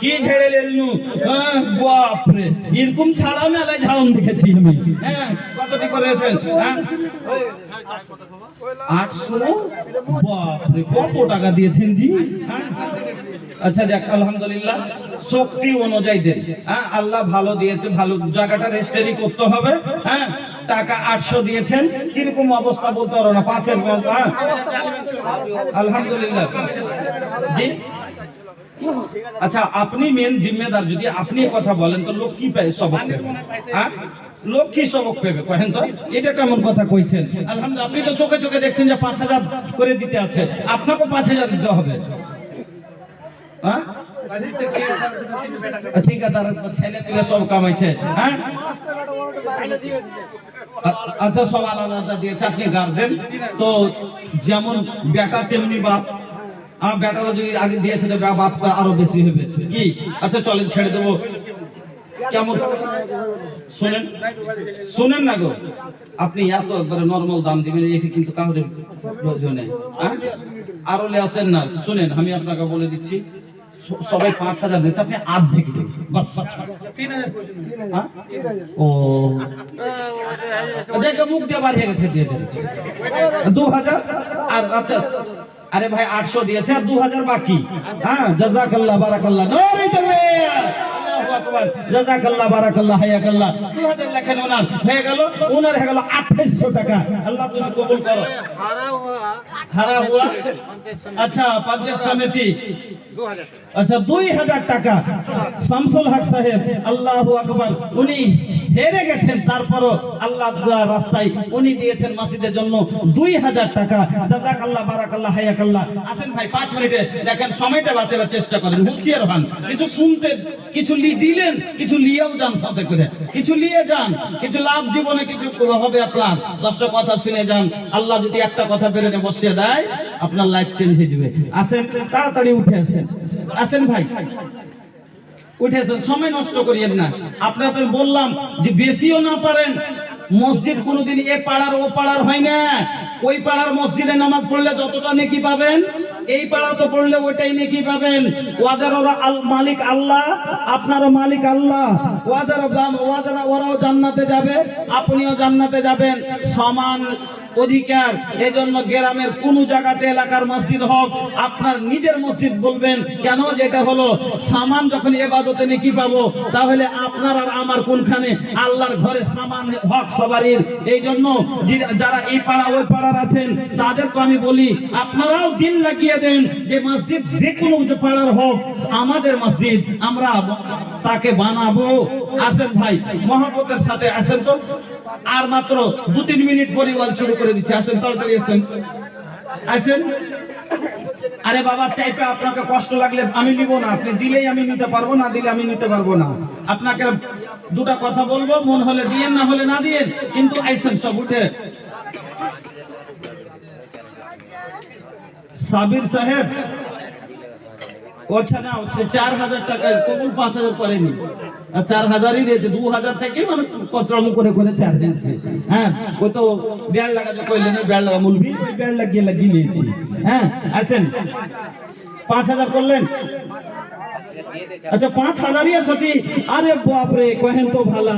কি ছেড়ে লেলনু? হ্যাঁ বাপরে, এরকম ছাড়া মেলায় ঝাড়ন দেখেছি আমি। হ্যাঁ কতটি করেছেন? হ্যাঁ 800। বাপরে, কত টাকা দিয়েছেন জি? হ্যাঁ আচ্ছা যাক আলহামদুলিল্লাহ, শক্তি অনুযায়ী দেন। হ্যাঁ আল্লাহ ভালো দিয়েছে, ভালো জায়গাটা রেজিস্ট্রি করতে হবে। হ্যাঁ টাকা 800 দিয়েছেন, কিরকম অবস্থা বলতে পারো না। 5-এর হ্যাঁ আলহামদুলিল্লাহ জি। আচ্ছা আপনি মেন জিম্মেদার, যদি আপনি কথা বলেন তো লোক কি পায় সবক পেবে? হ্যাঁ লোক কি সবক পেবে কহেন তো? এটা কেমন কথা কইছেন? আলহামদুলিল্লাহ, আপনি তো চোখে চোখে দেখছেন যে 5000 করে দিতে আছে, আপনাকেও 5000 দিতে হবে। হ্যাঁ ঠিকাদার ছেলে পেলে সব কামাইছে। হ্যাঁ আচ্ছা সব আলাদা আলাদা দিয়েছে। আপনি গার্জেন তো, যেমন বেটা তেমনি বাপ। বেটারা যদি আগে দিয়েছে তো বাপটা আরো বেশি হবে কি? আচ্ছা চলেন ছেড়ে দেবো। কেমন শোনেন শোনেন না গো, আপনি এত একবারে নর্মাল দাম দিবেন, এটি কিন্তু কাউরে প্রয়োজন নেই। আরো লেসেন না। শুনেন আমি আপনাকে বলে দিচ্ছি, সবাই 5000 দিচ্ছে, আপনি অর্ধেক দিন বাস। 3000 ও দেখো মুখ দিয়ে বার হয়ে গেছে, দিয়ে দেন 2000। আর আচ্ছা আরে ভাই 800 দিয়েছে আর 2000 বাকি। হ্যাঁ জাযাকাল্লাহ বারাকাল্লাহ। নারে তাকবীর! আল্লাহু আকবার। জাযাকাল্লাহ বারাকাল্লাহ হায়াকাল্লাহ। 2000 লেখেন ওনার হয়ে গেল, ওনার হয়ে গেল 2800 টাকা। আল্লাহ তুমি কবুল করো। হারা হুয়া আচ্ছা পঞ্চায়েত সমিতি 2000। আচ্ছা 2000 টাকা। শামসুল হক সাহেব আল্লাহু আকবার, উনি হেরে গেছেন, তারপরও আল্লাহর রাস্তায় উনি দিয়েছেন মসজিদের জন্য 2000 টাকা। জাযাকাল্লাহ বারাকাল্লাহ হায়াকাল্লাহ। আসেন ভাই 5 মিনিটে দেখেন, সময়টা বাঁচাবার চেষ্টা করেন, হুঁশিয়ার হন। কিছু শুনতে, কিছু দিলেন, কিছু লিয়েও যান, সাথে করে কিছু নিয়ে যান, কিছু লাভ জীবনে কিছু হবে আপনার। 10টা কথা শুনে যান। আল্লাহ যদি একটা কথা বেরোনে বসিয়ে দেয়, আপনার লাইফ চেঞ্জ হয়ে যাবে। আসেন তাড়াতাড়ি উঠে আসেন। আসেন ভাই উঠেছেন, সময় নষ্ট করিয়েন না। আপনাদের বললাম যে বেশিও না পারেন, মসজিদ কোনোদিন এ পাড়ার ও পাড়ার হয় না। ওই পাড়ার মসজিদে নামাজ পড়লে যতটা নেকি পাবেন, এই পাড়া তো পড়লে ওইটাই নেকি পাবেন। ওয়াদের মালিক আল্লাহ, আপনারও মালিক আল্লাহ। ওরাও জান্নাতে যাবে, আপনিও জান্নাতে যাবেন, সমান অধিকার। এজন্য গ্রামের কোন জায়গাতে এলাকার মসজিদ হোক, আপনার নিজের মসজিদ বলবেন কেন, যেটা হলো সামান। যখন ইবাদতে নেকি পাবো, তাহলে আপনার আর আমার কোনখানে? আল্লাহর ঘরে সামান হক সবারই। এই জন্য যারা এই পাড়া ওই পাড়ার আছেন, তাদেরকে আমি বলি, আপনারাও দিন লাগিয়ে দেন যে মসজিদ যে কোনো যে পাড়ার হোক, আমাদের মসজিদ, আমরা তাকে বানাবো। আসেন ভাই, মহব্বতের সাথে আসেন তো। আর মাত্র 2-3 মিনিট পরে ওয়াজ শুরু করে দিচ্ছি। আসেন, তাড়াতাড়ি আসেন, আসেন। আরে বাবা, চাইতে আপনাকে কষ্ট লাগলে আমি নিব না, আপনি দিলেই আমি নিতে পারবো, না দিলে আমি নিতে পারবো না। আপনাকে দুটা কথা বলবো, মন হলে দিয়েন, না হলে না দিয়েন, কিন্তু আইসেন সব উঠে। সাবির সাহেব ওছা না হচ্ছে 4000 টাকার কবুল, 5000 করেনি, 4000ই দিয়েছে। 2000 থেকে মানে কচরামো করে করে 4 দিয়েছে। হ্যাঁ, ওই তো বেড় লাগাতে কইলেন, বেড় লাগা মুলবি, ওই বেড় লাগিয়ে নিয়েছি। হ্যাঁ, আসেন, 5000 করলেন। আচ্ছা, 5000ই আছে। আরে বাপরে, কহেন তো ভালা।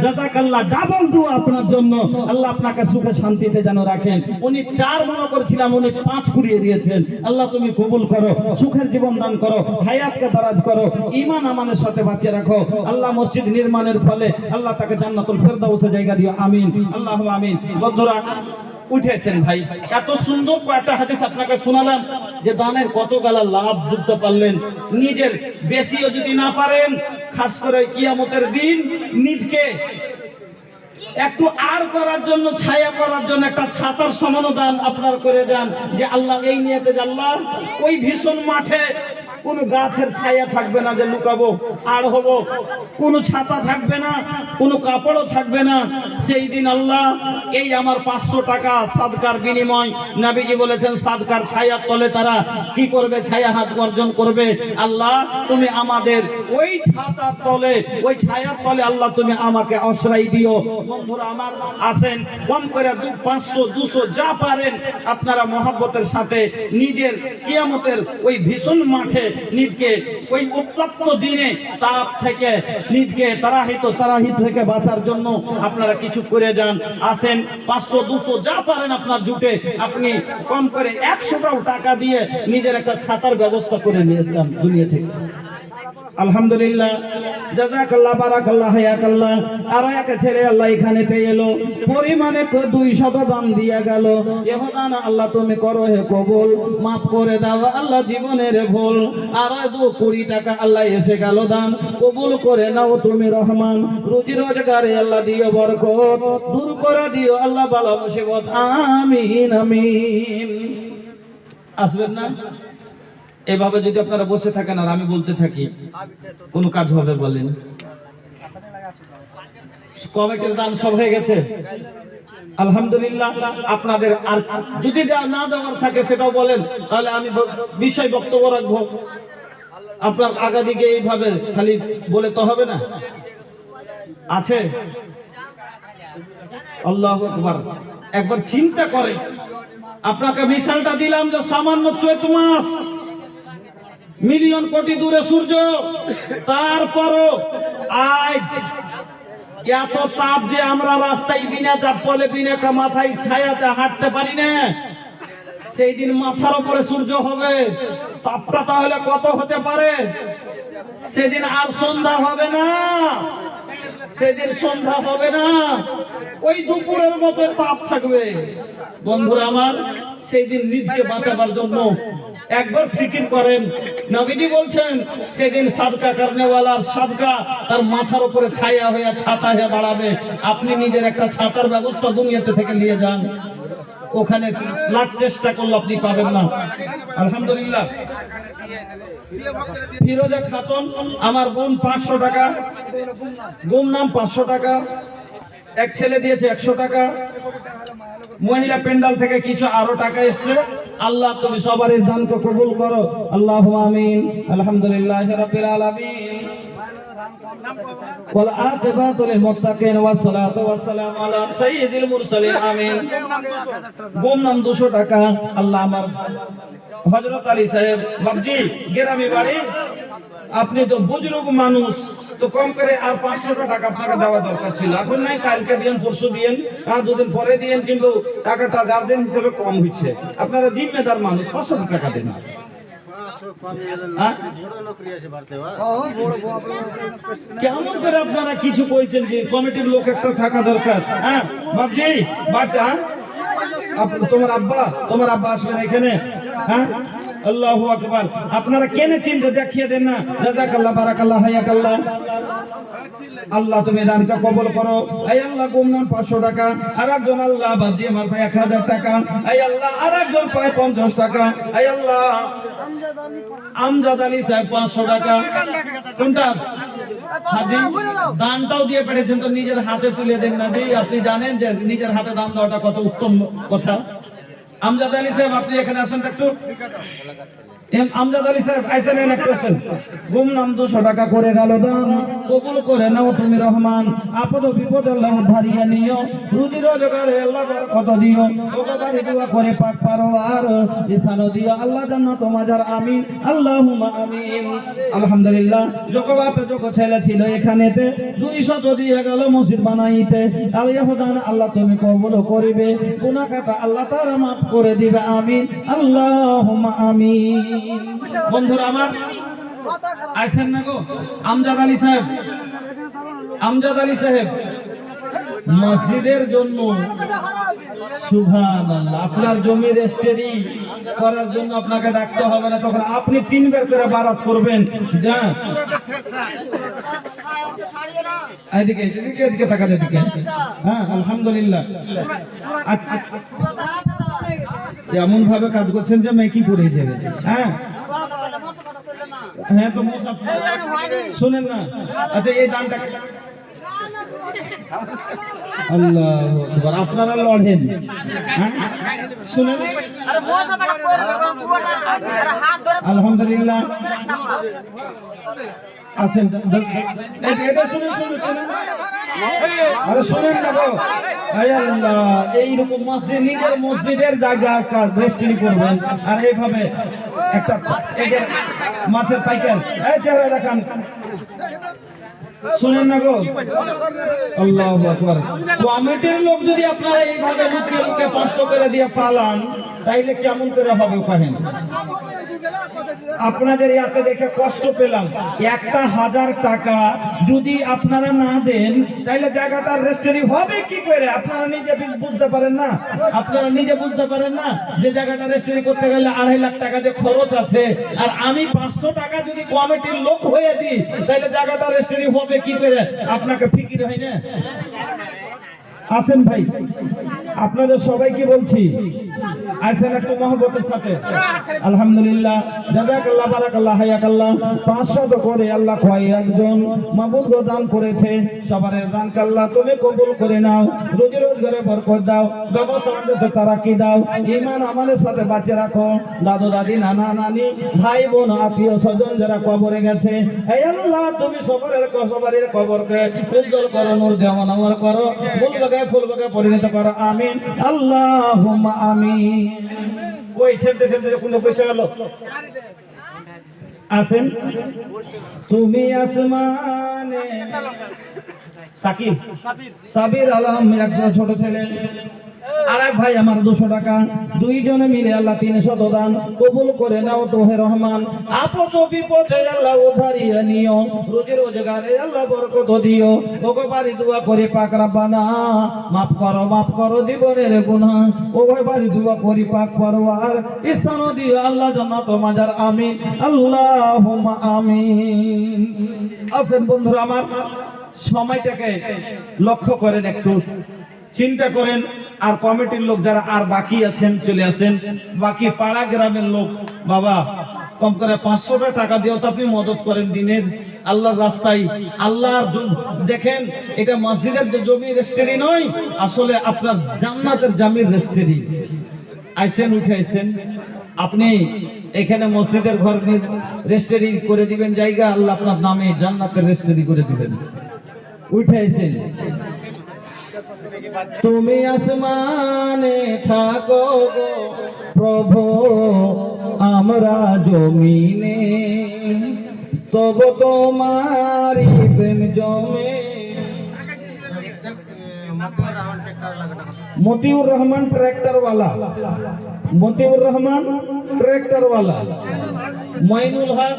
জাযাকাল্লাহ, ডাবল দোয়া আপনার জন্য। আল্লাহ আপনাকে সুখে শান্তিতে যেন রাখেন। উনি 4 মনে করেছিলাম, উনি 5 কুড়িয়ে দিয়েছেন। আল্লাহ তুমি কবুল করো, সুখের জীবন দান করো, হায়াতকে দারাজ করো, ঈমান আমানের সাথে বাঁচিয়ে রাখো। আল্লাহ মসজিদ নির্মাণের ফলে আল্লাহ তাকে জান্নাতুল ফেরদাউসে জায়গা দিও, আমিন, আল্লাহুম্মা আমিন। বন্ধুরা উঠেছেন ভাই, এত সুন্দর কয়েকটা হাদিস আপনাকে শোনালাম যে দানের কত গালা লাভ বুঝতে পারলেন। নিজের বেশিও যদি না পারেন, খাস করে কিয়ামতের দিন নিজকে একটু আর করার জন্য, ছায়া করার জন্য একটা ছাতার সমান দান আপনার করে যান। যে আল্লাহ এই নিয়েতে, যে আল্লাহ ওই ভীষণ মাঠে কোনো গাছের ছায়া থাকবে না যে লুকাবো আর হবো, কোনো ছাতা থাকবে না, কোনো কাপড়ও থাকবে না। সেই দিন আল্লাহ এই আমার 500 টাকা সাদকার বিনিময়, নবীজি বলেছেন সাদকার ছায়ার তলে তারা কি করবে? ছায়া হাত অর্জন করবে। আল্লাহ তুমি আমাদের ওই ছাতার তলে, ওই ছায়ার তলে আল্লাহ তুমি আমাকে আশ্রয় দিও। বন্ধুরা আমার, আসেন, কম করে 500 200 যা পারেন আপনারা মহব্বতের সাথে নিজের কিয়ামতের ওই ভীষণ মাঠে নিজকে, ওই উত্তপ্ত দিনে তাপ থেকে নিজকে তারাহিত থেকে বাঁচার জন্য আপনারা কিছু করে যান। আসেন, 500 200 যা পারেন আপনার জুটে, আপনি কম করে 100টাও টাকা দিয়ে নিজের একটা ছাতার ব্যবস্থা করে নিয়ে যান দুনিয়া থেকে। আলহামদুলিল্লাহ, জাযাকাল্লাহ, বারাকাল্লাহ, হায়াকাল্লাহ। আর এক ছেলে আল্লাহ এখানেতে এলো, পরিমাণে 200 দান দিয়া গেল। এহদান আল্লাহ তুমি করো হে কবুল, মাফ করে দাও আল্লাহ জীবনের ভুল। আর 20 টাকা আল্লাহ এসে গেল দান, কবুল করে নাও তুমি রহমান। রুজি রোজগারে আল্লাহ দিও বরকত, দূর করে দিও আল্লাহ বালা মুসিবত, আমিন আমিন। আসবেন না? এভাবে যদি আপনারা বসে থাকেন আর আমি বলতে থাকি, কোন কাজ হবে বলেন? কমিটির দান সব হয়ে গেছে, আলহামদুলিল্লাহ। আপনাদের আর যদি না দেওয়ার থাকে সেটাও বলেন, তাহলে আমি বিষয় বক্তব্য রাখবো। আপনার আগা দিকে এইভাবে খালি বলে তো হবে না। আছে? আল্লাহু আকবার। একবার চিন্তা করে, আপনাকে মিশালটা দিলাম যে সামান্য চৈত মাস, মিলিয়ন কোটি দূরে সূর্য, তারপরও আজ এত তাপ যে আমরা রাস্তায় বিনা চপ্পলে, বিনা মাথায় ছায়াতে হাঁটতে পারি না। সেই দিন মাথার উপরে সূর্য হবে, তাপটা তাহলে কত হতে পারে? সেদিন আর সন্ধ্যা হবে না, সেদিন সন্ধ্যা হবে না, ওই দুপুরের মতো তাপ থাকবে। বন্ধুরা আমার, সেই দিন নিজকে বাঁচাবার জন্য একবার ফিকির করেন। নবীজি বলছেন সেদিন সাদকা করনেওয়ালার সাদকা তার মাথার উপরে ছায়া হয়ে, ছাতা হয়ে দাঁড়াবে। আপনি নিজের একটা ছাতার ব্যবস্থা দুনিয়াতে থেকে নিয়ে যান, ওখানে লাখ চেষ্টা করলে আপনি পাবেন না। আলহামদুলিল্লাহ। ফিরোজা খাতুন আমার বোন 500 টাকা, গুমনাম 500 টাকা, এক ছেলে দিয়েছে 100 টাকা, মহিলা পেন্ডাল থেকে কিছু আরো টাকা এসছে। আল্লাহ তুমি সবারই দানকে কবুল করো, আল্লাহুম্মা আমিন। আলহামদুলিল্লাহি রাব্বিল আলামিন। والعاقبة للمتقين والصلاة والسلام على سيد المرسلين آمين গুম নাম 200 টাকা আল্লাহ আমার হযরত আলী সাহেব বাবজি গ্রামে বাড়ি আপনি তো বুজুর্গ মানুষ তো কম করে আর 500 টাকা আপনাকে দেওয়া দরকার ছিল এখন নাই কালকে দিন পরশু দিন আর দুদিন পরে দিন কিন্তু টাকাটা গার্জেন হিসেবে কম হইছে আপনারা জিম্মেদার মানুষ 500 টাকা দেন কেমন করে আপনারা কিছু কইছেন যে কমিটির লোক একটা থাকা দরকার হ্যাঁ বাবজি বাটা তোমার আব্বা আসবেন এখানে হ্যাঁ আল্লাহু আকবার আপনারা কেনে চিন্তা দেখিয়ে দেন না জাযাকাল্লাহ বারাকাল্লাহ হায়াকাল্লাহ আল্লাহ তুমি দানটা কবুল করো এই আল্লাহ গুমনাম 500 টাকা আরেকজন আল্লাহ বাবজি আমার ভাই 1000 টাকা এই আল্লাহ আরেকজন পায় 50 টাকা এই আল্লাহ আমজাদ আলী সাহেব 500 টাকা কোনটা হাজি দানটাও দিয়ে পেরেছেন তো নিজের হাতে তুলে দেন না জি আপনি জানেন যে নিজের হাতে দান দেওয়াটা কত উত্তম কথা আমজাদ আলী সাহেব আপনি এখানে আসেন একটু আমজাদ আলী সাহেব আইসেন একটু আসেন গুমনাম 200 টাকা করে গেল দান কবুল করে নাও তুমি রহমান আপদ বিপদ আল্লাহ ধারিয়া নিও রুজি রোজগারে আল্লাহ বরকত দিও ওবারে দোয়া করে পাক পারওয়ার ইসানো দিও আল্লাহ জান্নাত মাজার আমিন আল্লাহুম্মা আমিন আলহামদুলিল্লাহ যত বাপ যত ছেলে ছিল এখানেতে 200 দিয়ে গেল মসজিদ বানাইতে আল্লাহ তুমি কবুল করিবে গুনাহ খাতা আল্লাহ তাআলা maaf করে দিবে আমিন আল্লাহুম্মা আমিন বন্ধুরা আমার আইছেন না গো আমজাদ আলী সাহেব মসজিদের জন্য সুবহানাল্লাহ আপনার জমি রেজিস্ট্রি করার জন্য আপনাকে ডাকতে হবে না তখন আপনি 3 বার করে বারাত করবেন যা এদিকে তাকান এদিকে হ্যাঁ আলহামদুলিল্লাহ আচ্ছা এমন ভাবে কাজ করছেন যে মেকি পড়ে যাবে হ্যাঁ হ্যাঁ তো মুসাফ শুনেন না আচ্ছা এই দানটা আল্লাহু আকবার আপনারা লড়েন হ্যাঁ শুনেন আলহামদুলিল্লাহ আছেন এটা শুনেন আরে শুনেন না গো আল্লাহ এইরকম নিজের মসজিদের জায়গা কাজ রেজিস্ট্রি করবেন আর এইভাবে একটা মাছের পাইকার এই চেহারা দেখান শুনেন না গো আল্লাহু আকবার কমিটির লোক যদি আপনারা এইভাবে লুকিয়ে লুকিয়ে 500 করে দিয়ে পালান তাইলে কেমন করে হবে কহেন আপনাদের ইয়াতে দেখে কষ্ট পেলাম 1000 টাকা যদি আপনারা না দেন তাইলে জায়গাটা রেজিস্ট্রি হবে কি করে আপনারা নিজে বুঝতে পারেন না যে জায়গাটা রেজিস্ট্রি করতে গেলে 2.5 লাখ টাকা যে খরচ আছে আর আমি 500 টাকা যদি কমিটির লোক হয়ে দিই তাইলে জায়গাটা রেজিস্ট্রি হবে কি করে আপনাকে ফিকির হয় না আসেন ভাই আপনাদের সবাইকে বলছি আসেন একটু মহব্বতের সাথে আলহামদুলিল্লাহ জাযাকাল্লাহ বারাকাল্লাহ হায়াকাল্লাহ 500 করে আল্লাহ কয় একজন মাবুদ দান করেছে সবার দান আল্লাহ তুমি কবুল করে নাও রুজি রোজগারে বরকত দাও ব্যবসাতে তারাকি দাও ঈমান আমলের সাথে বাঁচিয়ে রাখো দাদু দাদি নানা নানি ভাই বোন আত্মীয় স্বজন যারা কবরে গেছে হে আল্লাহ তুমি সবরের কবরকে উজ্জ্বল করো নূর দেওয়ান আমার করো ফুল বাগায় পরিণত করো আমিন আল্লাহুম্মা আমিন ওই ঠেলতে কোন পয়সা গেল আসেন তুমি আসমানে সাবির আলম একজন ছোট ছেলে আরেক ভাই আমার 200 টাকা দুইজনে মিলে আল্লাহ 300 দান কবুল করে নাও তোহে রহমান আপদ বিপদে আল্লাহ উদ্ধারিয়ে নিও রুজি রোজগারে আল্লাহ বরকত দিও ওগো বাড়ি দোয়া করে পাক রব্বানা মাফ করো জীবনের গুনাহ ওগো বাড়ি দোয়া করি পাক পরওয়ার স্থান দিও আল্লাহ জান্নাত মাজার আমিন আল্লাহুম্মা আমিন আসেন বন্ধুরা আমার সময়টাকে লক্ষ্য করেন একটু চিন্তা করেন আর কমিটির লোক যারা আর বাকি আছেন চলে আসেন বাকি পাড়া গ্রামের লোক বাবা কম করে 500 টাকা দিয়েও তো আপনি মদত করেন দিনের আল্লাহর রাস্তায় আল্লাহর দেখেন এটা মসজিদের যে জমি রেজিস্ট্রি নয় আসলে আপনার জান্নাতের জমির রেজিস্ট্রি আইছেন উঠে আইছেন আপনি এখানে মসজিদের ঘর রেজিস্ট্রি করে দিবেন জায়গা, আল্লাহ আপনার নামে জান্নাতের রেজিস্ট্রি করে দিবেন। উঠেছেন তুমি আসমানে থাকো গো প্রভু, আমরা জমিনে, তবু তোমারি প্রেম জমে। মতিউর রহমান ট্রैक्टर वाला, মতিউর রহমান ট্রैक्टर वाला, মইনুল হক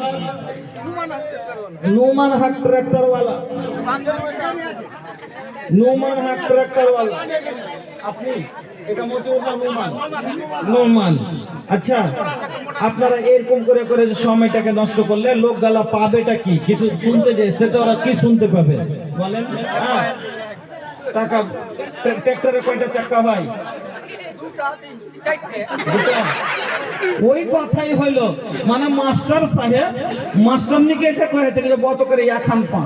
নুমান হক ট্রैक्टर वाला, নুমান হক ট্রैक्टर वाला। আপনি এটা মতিউর রহমান নুমান। আচ্ছা, আপনারা এরকম করে করে যে সময়টাকে নষ্ট করলে লোক গালা পাবেটা কি? কিছু শুনতে যে সেটা ওরা কি শুনতে পাবে বলেন? হ্যাঁ, টাকা ট্রাক্টরে কয়টা চাকা হয়? ওই কথাই হইল, মানে মাস্টার সাহেব মাস্টার নিকে এসে কয়েছে যে বতকের এখান পা।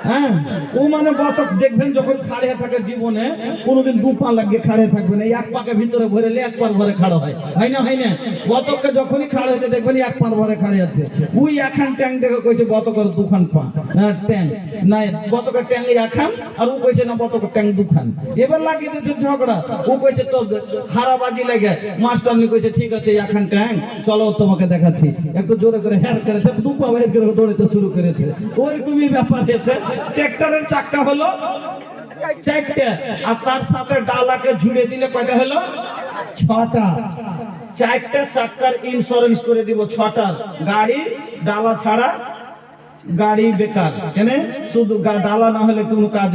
হ্যাঁ, ও মানে বতক দেখবেন যখন খাড়ে থাকে জীবনে কোনোদিন দু পা লাগিয়ে খাড়ে থাকবে না, এক পাকে ভিতরে ভরেলে এক পার ভরে খাড়া হয়, হয় না? হয় না? বতককে যখনই খাড়ে হতে দেখবেন এক পার ভরে খাড়ে আছে। ওই এখান ট্যাং দেখে কইছে বতকের দুখান পা। হ্যাঁ, ট্যাং না, বতকের ট্যাং এখান, আর ও কইছে না বতকের ট্যাং দুখান। এবার লাগিয়ে দিয়েছে ঝগড়া। ও কইছে তো হারাবাজি লেগে, মাস্টার নি কইছে ঠিক আছে এখান ট্যাং চলো তোমাকে দেখাচ্ছি। একটু জোরে করে হ্যাঁ করেছে, দু পা বের করে দৌড়াতে শুরু করেছে। ওরকমই ব্যাপার হয়েছে। ট্রাক্টরের চাকা হলো চারটে, আর তার সাথে ডালাকে ঝুড়ে দিলে কয়টা হলো? ছটা। চারটা চাকার ইন্স্যুরেন্স করে দিব, ছটা। গাড়ি ডালা ছাড়া গাড়ি বেকার, কেন? শুধু ডালা না হলে কোনো কাজ,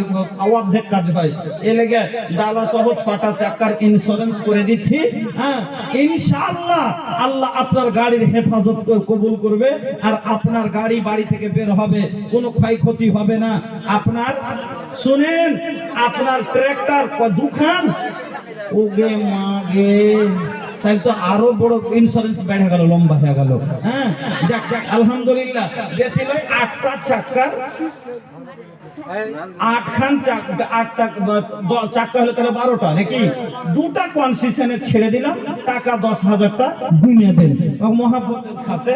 অর্ধেক কাজ হয়। এ লেগে ডালা সহ ছটা চাকার ইন্স্যুরেন্স করে দিচ্ছি। হ্যাঁ, ইনশাআল্লাহ আল্লাহ আপনার গাড়ির হেফাজত কবুল করবে, আর আপনার গাড়ি বাড়ি থেকে বের হবে, কোনো ক্ষয়ক্ষতি হবে না আপনার। শুনেন, আপনার ট্রাক্টর দুখান, ওগে মাগে, তাহলে তো আরো বড় ইন্স্যুরেন্স বেড়ে গেল, লম্বা হয়ে গেল। হ্যাঁ, যাক যাক আলহামদুলিল্লাহ। বেশি নয়, 8টা চাকার, 8খান চাকা, 8টা চাকা হলে তাহলে 12টা নাকি? 2টা কনসেশনে ছেড়ে দিলাম, টাকা 10,000টা গুনিয়ে দেন মহাব্বতের সাথে,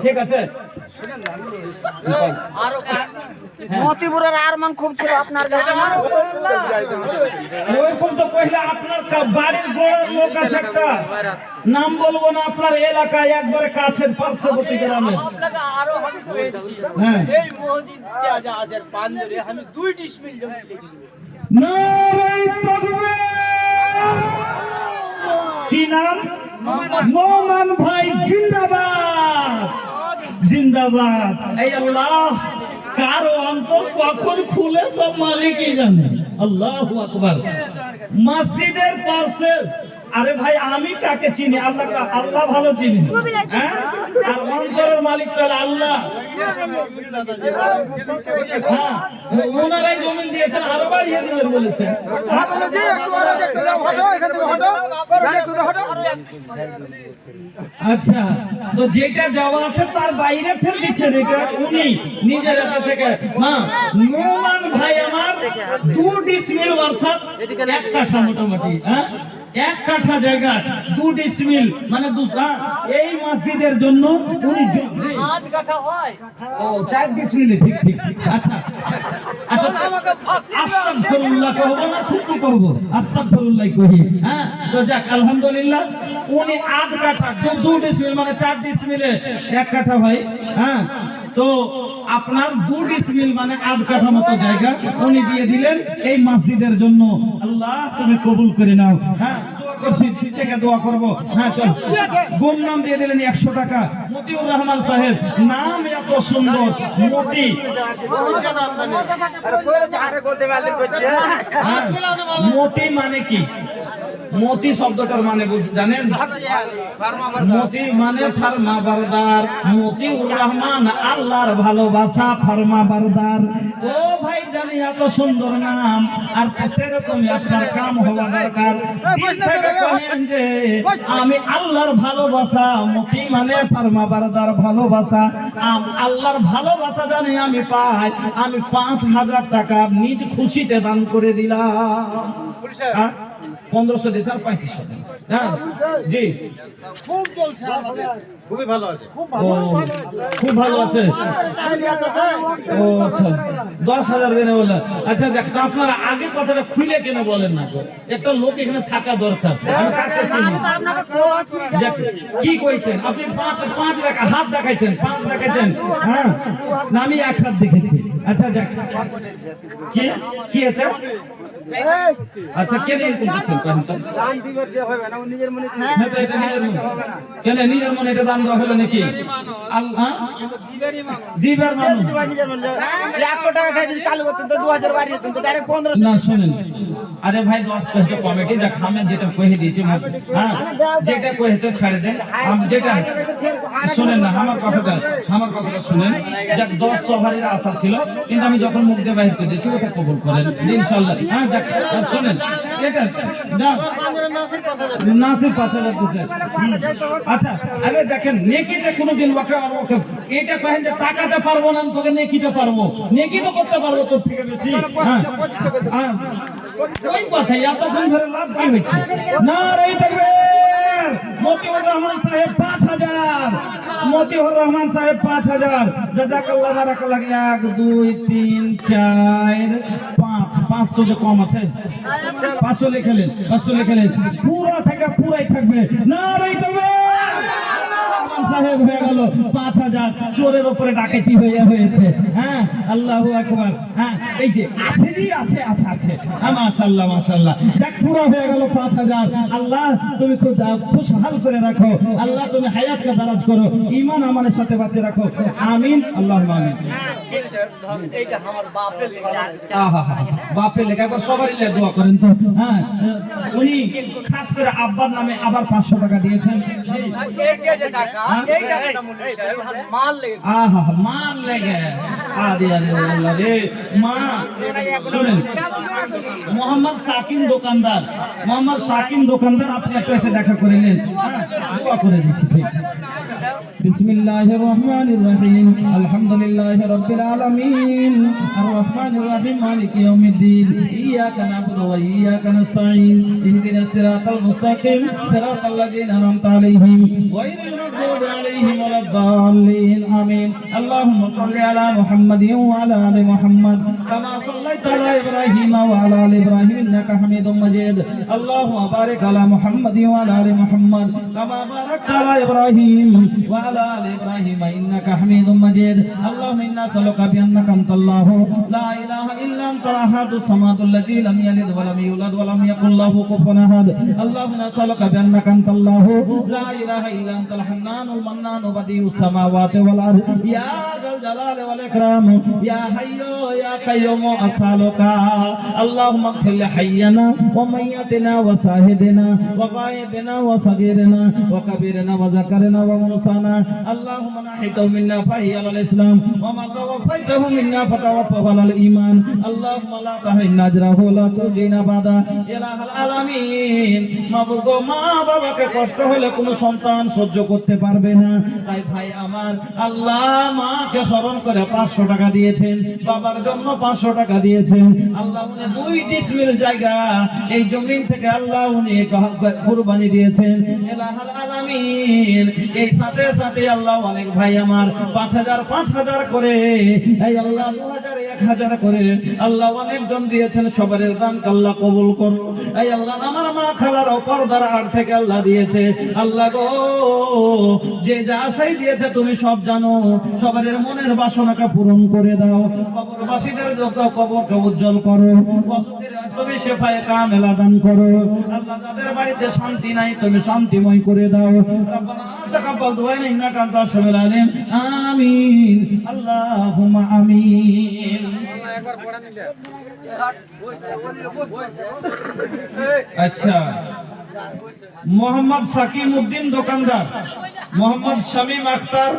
ঠিক আছে? মতিপুরের আরমান খুব ছিল আপনার কাছে। ওইরকম তো কইলে আপনার বাড়ির বড় লোক আছে একটা, নাম বলবো না, আপনার এলাকায় একবারে কাছের পার্শ্ববর্তী গ্রামে। হ্যাঁ, এই মসজিদ আজাজের পাঞ্জরে আমি 2 ডিসমিল জমি লিখি। নারে তাকবীর! কি নাম? নোমান ভাই জিন্দাবাদ, জিন্দাবাদ। এই আল্লাহ, কারো অন্তর কখন খুলে সব মালিকই জানে। আল্লাহু আকবার। মসজিদের পাশে, আরে ভাই আমি কাকে চিনি? আল্লাহ, আল্লাহ ভালো চিনি। হ্যাঁ, আর অন্তরের মালিক তো আল্লাহ। হ্যাঁ, ওনারাই জমিন দিয়েছেন, আরো বাড়িয়ে দিবেন বলেছেন। আচ্ছা, তো যেটা যাওয়া আছে তার বাইরে ফেল দিচ্ছেন, এটা উনি নিজের থেকে। হ্যাঁ, নোমান ভাই আমার 2 ডিসমিল অর্থাৎ 1 কাঠা মোটামুটি। হ্যাঁ, 1 কাঠা জায়গা 2 ডিসমিল মানে 2। এই মসজিদের জন্য উনি আধ কাঠা হয়। ও 4 ডিসমিলে, ঠিক ঠিক। আচ্ছা আচ্ছা, আস্তাগফিরুল্লাহ কহবো না থুতু করব? আস্তাগফিরুল্লাহ কহি। হ্যাঁ, তো যাক আলহামদুলিল্লাহ, উনি আধ কাঠা 2 ডিসমিল মানে 4 ডিসমিলে 1 কাঠা হয়। হ্যাঁ, তো আপনার 2 ডিসমিল মানে আধ কাঠা মতো জায়গা উনি দিয়ে দিলেন এই মসজিদের জন্য। আল্লাহ তুমি কবুল করে নাও। হ্যাঁ, দোয়া করছি, থেকে দোয়া করব। হ্যাঁ, চল। গোম নাম দিয়ে দিলেন 100 টাকা। মতিউর রহমান সাহেব, নাম এত সুন্দর মতি। হ্যাঁ, মতি মানে কি? মতি শব্দটার মানে জানেন? মতি মানে ফার্মা বারদার। মতিউর রহমান আল্লাহর ভালোবাসা ফার্মা বারদার। ও ভাই জানি এত সুন্দর নাম, আর সেরকমই আপনার কাম হওয়া দরকার। দিল থেকে কহেন যে আমি আল্লাহর ভালোবাসা, মতি মানে ফার্মা বারদার ভালোবাসা, আল্লাহর ভালোবাসা জানি আমি পাই, আমি 5,000 টাকা নিজ খুশিতে দান করে দিলাম। 1500 দিয়েছে আর 3500 দেন। হ্যাঁ জি খুব চলছে আমাদের। খুবই ভালো আছে। ও খুব ভালো আছে। ও আচ্ছা 10,000 দেনে বলে। আচ্ছা দেখ তো আপনারা আগে কথাটা খুলে কেন বলেন না? একটা লোক এখানে থাকা দরকার। আমি কাকে চিনি? যাক, কি কইছেন আপনি? পাঁচ দেখা হাত দেখাইছেন, 5 দেখাইছেন। হ্যাঁ না আমি এক হাত দেখেছি। আচ্ছা যাক, কি কি আছে? আচ্ছা কে দিয়ে করতেছেন? দান দিবে যে হবে না, ও নিজের মনে না তো এটা নিজের মনে। কেন নিজের মনে এটা দান দেওয়া হলো নাকি? আল্লাহ দিবার মানুষ। নিজের মনে 100 টাকা থেকে যদি চালু করতেন তো 2000 বাড়িয়ে দিতেন তো ডাইরেক্ট 1500। না শুনেন, আরে ভাই 10 টাকা কমিটি যা খামেন যেটা কহে দিয়েছি, হ্যাঁ যেটা কহেছে ছেড়ে দেন। আমি যেটা শুনেন না, আমার কথাটা শুনেন। যাক 10 সভারের আশা ছিল, কিন্তু আমি যখন মুখ দিয়ে বাইর করে দিয়েছি ওটা কবুল করেন ইনশাআল্লাহ। হ্যাঁ যাক শুনেন, এটা না নাসির 5000 দিতে। আচ্ছা আরে দেখেন, নেকিতে কোনোদিন ওকে এটা কহেন যে টাকাতে পারবো না, তোকে নেকিতে পারবো, নেকি তো করতে পারবো তোর থেকে বেশি। হ্যাঁ হ্যাঁ ওই কথাই এতক্ষণ ধরে লাভ কি হয়েছে? না রে তাকবীর! মতিউর রহমান সাহেব 5000, মতিউর রহমান সাহেব 5000। জাযাকাল্লাহ বারাকাল্লাহ। 1 2 3 4 5 500 যে কম আছে 500 লিখলেন, 500 লিখলেন। পুরো থেকে পুরাই থাকবে। না রে তাকবীর! রহমান সাহেব হয়ে গেল 5000। চোরের উপরে ডাকাতি হয়েছে। হ্যাঁ আল্লাহু আকবার। হ্যাঁ এই যে আছে জি আছে আছে আছে। মাশাআল্লাহ মাশাআল্লাহ। দেখ পুরো হয়ে গেল 5000। আল্লাহ তুমি খুশহাল করে রাখো। আল্লাহ তুমি হায়াতকে দারাজ করো, ঈমান আমাদের সাথে বাঁচিয়ে রাখো। আমিন আল্লাহুম্মা আমিন। এইটা আমার বাপের লেখা। আহা হা বাপের লেখা। একবার সবারই লেখা দোয়া করেন তো। হ্যাঁ উনি খাস করে আব্বার নামে আবার 500 টাকা দিয়েছেন। এই যে টাকা, এই টাকাটা মনে হয় মাল লেগে। আহা মার লেগে আরে আরে আল্লাহ রে মা। শুনেন, মোহাম্মদ সাকিম দোকানদার, মোহাম্মদ সাকিম দোকানদার আপনি একটু এসে দেখা করে নেন। দোয়া করে দিচ্ছি। ঠিক বিসমিল্লাহির রহমানির রহিম। আলহামদুলিল্লাহি রাব্বিল আলামিন আর রহমানির রহিম মালিকি ইয়াউমিদ্দিন। ইয়াকা না'বুদু ওয়া ইয়াকা নাস্তাঈন। ইহদিনাস সিরাতাল মুস্তাকিম সিরাতাল লাযিনা আন'আমতা আলাইহিম গায়রিল মাগদুবি আলাইহিম ওয়ালাদ-দাল্লিন। আমিন। আল্লাহুম্মা সাল্লি আলা মুহাম্মাদিন ওয়া আলা আলি মুহাম্মাদ কামা সাল্লাইতা আলা ইব্রাহিম ওয়া আলা আলি ইব্রাহিম ইন্নাকা হামিদুম মাজিদ। আল্লাহুম্মা বারিক আলা মুহাম্মাদিন ওয়া আলা আলি মুহাম্মাদ কামা বারাকতা আলা ইব্রাহিম ওয়া আলা আলি ইব্রাহিম ইন্নাকা হামিদুম মাজিদ। আল্লাহুম্মা ইন্না নাসআলুকা বিআন্নাকা আনতাল্লাহু লা ইলাহা ইল্লা আনতাল আহাদুস সামাদুল লাযী লাম ইয়ালিদ ওয়া লাম ইউলাদ ওয়া লাম ইয়াকুল লাহু কুফুওয়ান আহাদ। আল্লাহুম্মা নাসআলুকা বিআন্নাকা আনতাল্লাহু লা ইলাহা ইল্লা আনতাল হান্নানুল মান্নানু বাদিউস সামাওয়াতি ওয়াল আরদ ইয়া যাল জালালি ওয়াল ইকরাম ইয়া হাইয়্যু ইয়া কাইয়্যুম আসআলুকা। আল্লাহুম্মা ইগফির লি হাইয়্যানা ওয়া মাইয়াতিনা ওয়া শাহিদিনা ওয়া গায়বিনা ওয়া সাগীরিনা ওয়া কাবীরিনা ওয়া যাকারিনা ওয়া মুনসানা। আল্লাহুম্মা নাহিতাহু মিন্না ফাহিয়া আলাল ইসলাম ওয়া মা তাওফাইতাহু মিন্না ফাতাওয়াফাহু আলাল ঈমান। আল্লাহুম্মা লা তাহরিমনা আজরাহু ওয়া লা তুজিনা বাদা ইলাহাল আলামিন। মাবুদ গো, মা বাবাকে কষ্ট হলে কোনো সন্তান সহ্য করতে পারবে না। তাই ভাই আমার আল্লাহ মাকে স্মরণ করে 500 টাকা দিয়েছেন, বাবার জন্য 500 টাকা দিয়েছেন। আল্লাহ উনি 2 ডিসমিল জায়গা এই জমিন থেকে আল্লাহ উনি কুরবানি দিয়েছেন ইলাহাল আলামিন। এই সাথে সাথে আল্লাহ অনেক ভাই আমার 5000 করে, এই আল্লাহ 2000 1000 করে আল্লাহ অনেকজন দিয়েছেন। সবার দান আল্লাহ কবুল করো। এই আল্লাহ আমার মা খালার পর্দার আড় থেকে আল্লাহ দিয়েছে। আল্লাহ গো, যে যা আশাই দিয়েছে তুমি সব জানো। সবার মনের বাসনাকে পূরণ করে দাও। কবরবাসীদের কবরকে উজ্জ্বল করো। বসতির তুমি শেফায়ে কামেলা দান করো। আল্লাহ যাদের বাড়িতে শান্তি নাই তুমি শান্তিময় করে দাও। রব্বানা তাকাব্বাল দুআ ইন্নাকা আনতাস সামিউল আলিম। আমিন আল্লাহুম্মা আমিন। একবার পড়া নিলে আচ্ছা, মোহাম্মদ সাকিম উদ্দিন দোকানদার, মোহাম্মদ শামীম আখতার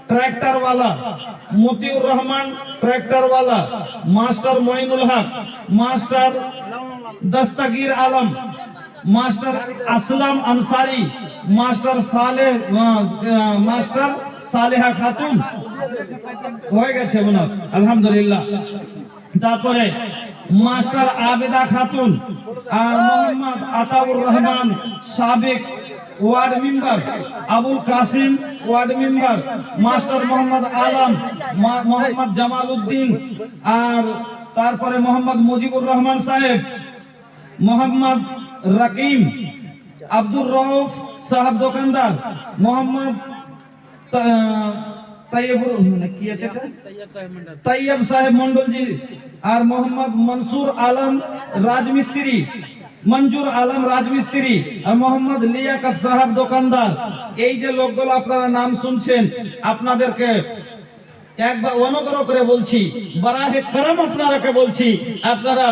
ট্র্যাক্টরওয়ালা, মতিউর রহমান ট্র্যাক্টরওয়ালা, master Moinul Haque, master Dastagir Alam, master Aslam Ansari, master Saleha Khatun হয়ে গেছে ওনার আলহামদুলিল্লাহ। তারপরে মাস্টার আবেদা খাতুন আর মোহাম্মদ আতাউর রহমান সাবেক ward member, Abul Kasim ward member, master Mohammad Alam, Mohammad Jamal Uddin, আর তারপরে মোহাম্মদ মুজিবুর রহমান সাহেব, মোহাম্মদ রাকিম, আব্দুর রউফ সাহেব দোকানদার, মোহাম্মদ তাইয়ব সাহেব মন্ডলজি, আর মোহাম্মদ মনসুর আলম রাজমিস্ত্রি, মঞ্জুর আলম রাজমিস্ত্রি, আর মোহাম্মদ লিয়াকত সাহেব দোকানদার। এই যে লোকগুলো আপনারা নাম শুনছেন, আপনাদেরকে একবার অনুগ্রহ করে বলছি, বারাহে করম আপনারাকে বলছি, আপনারা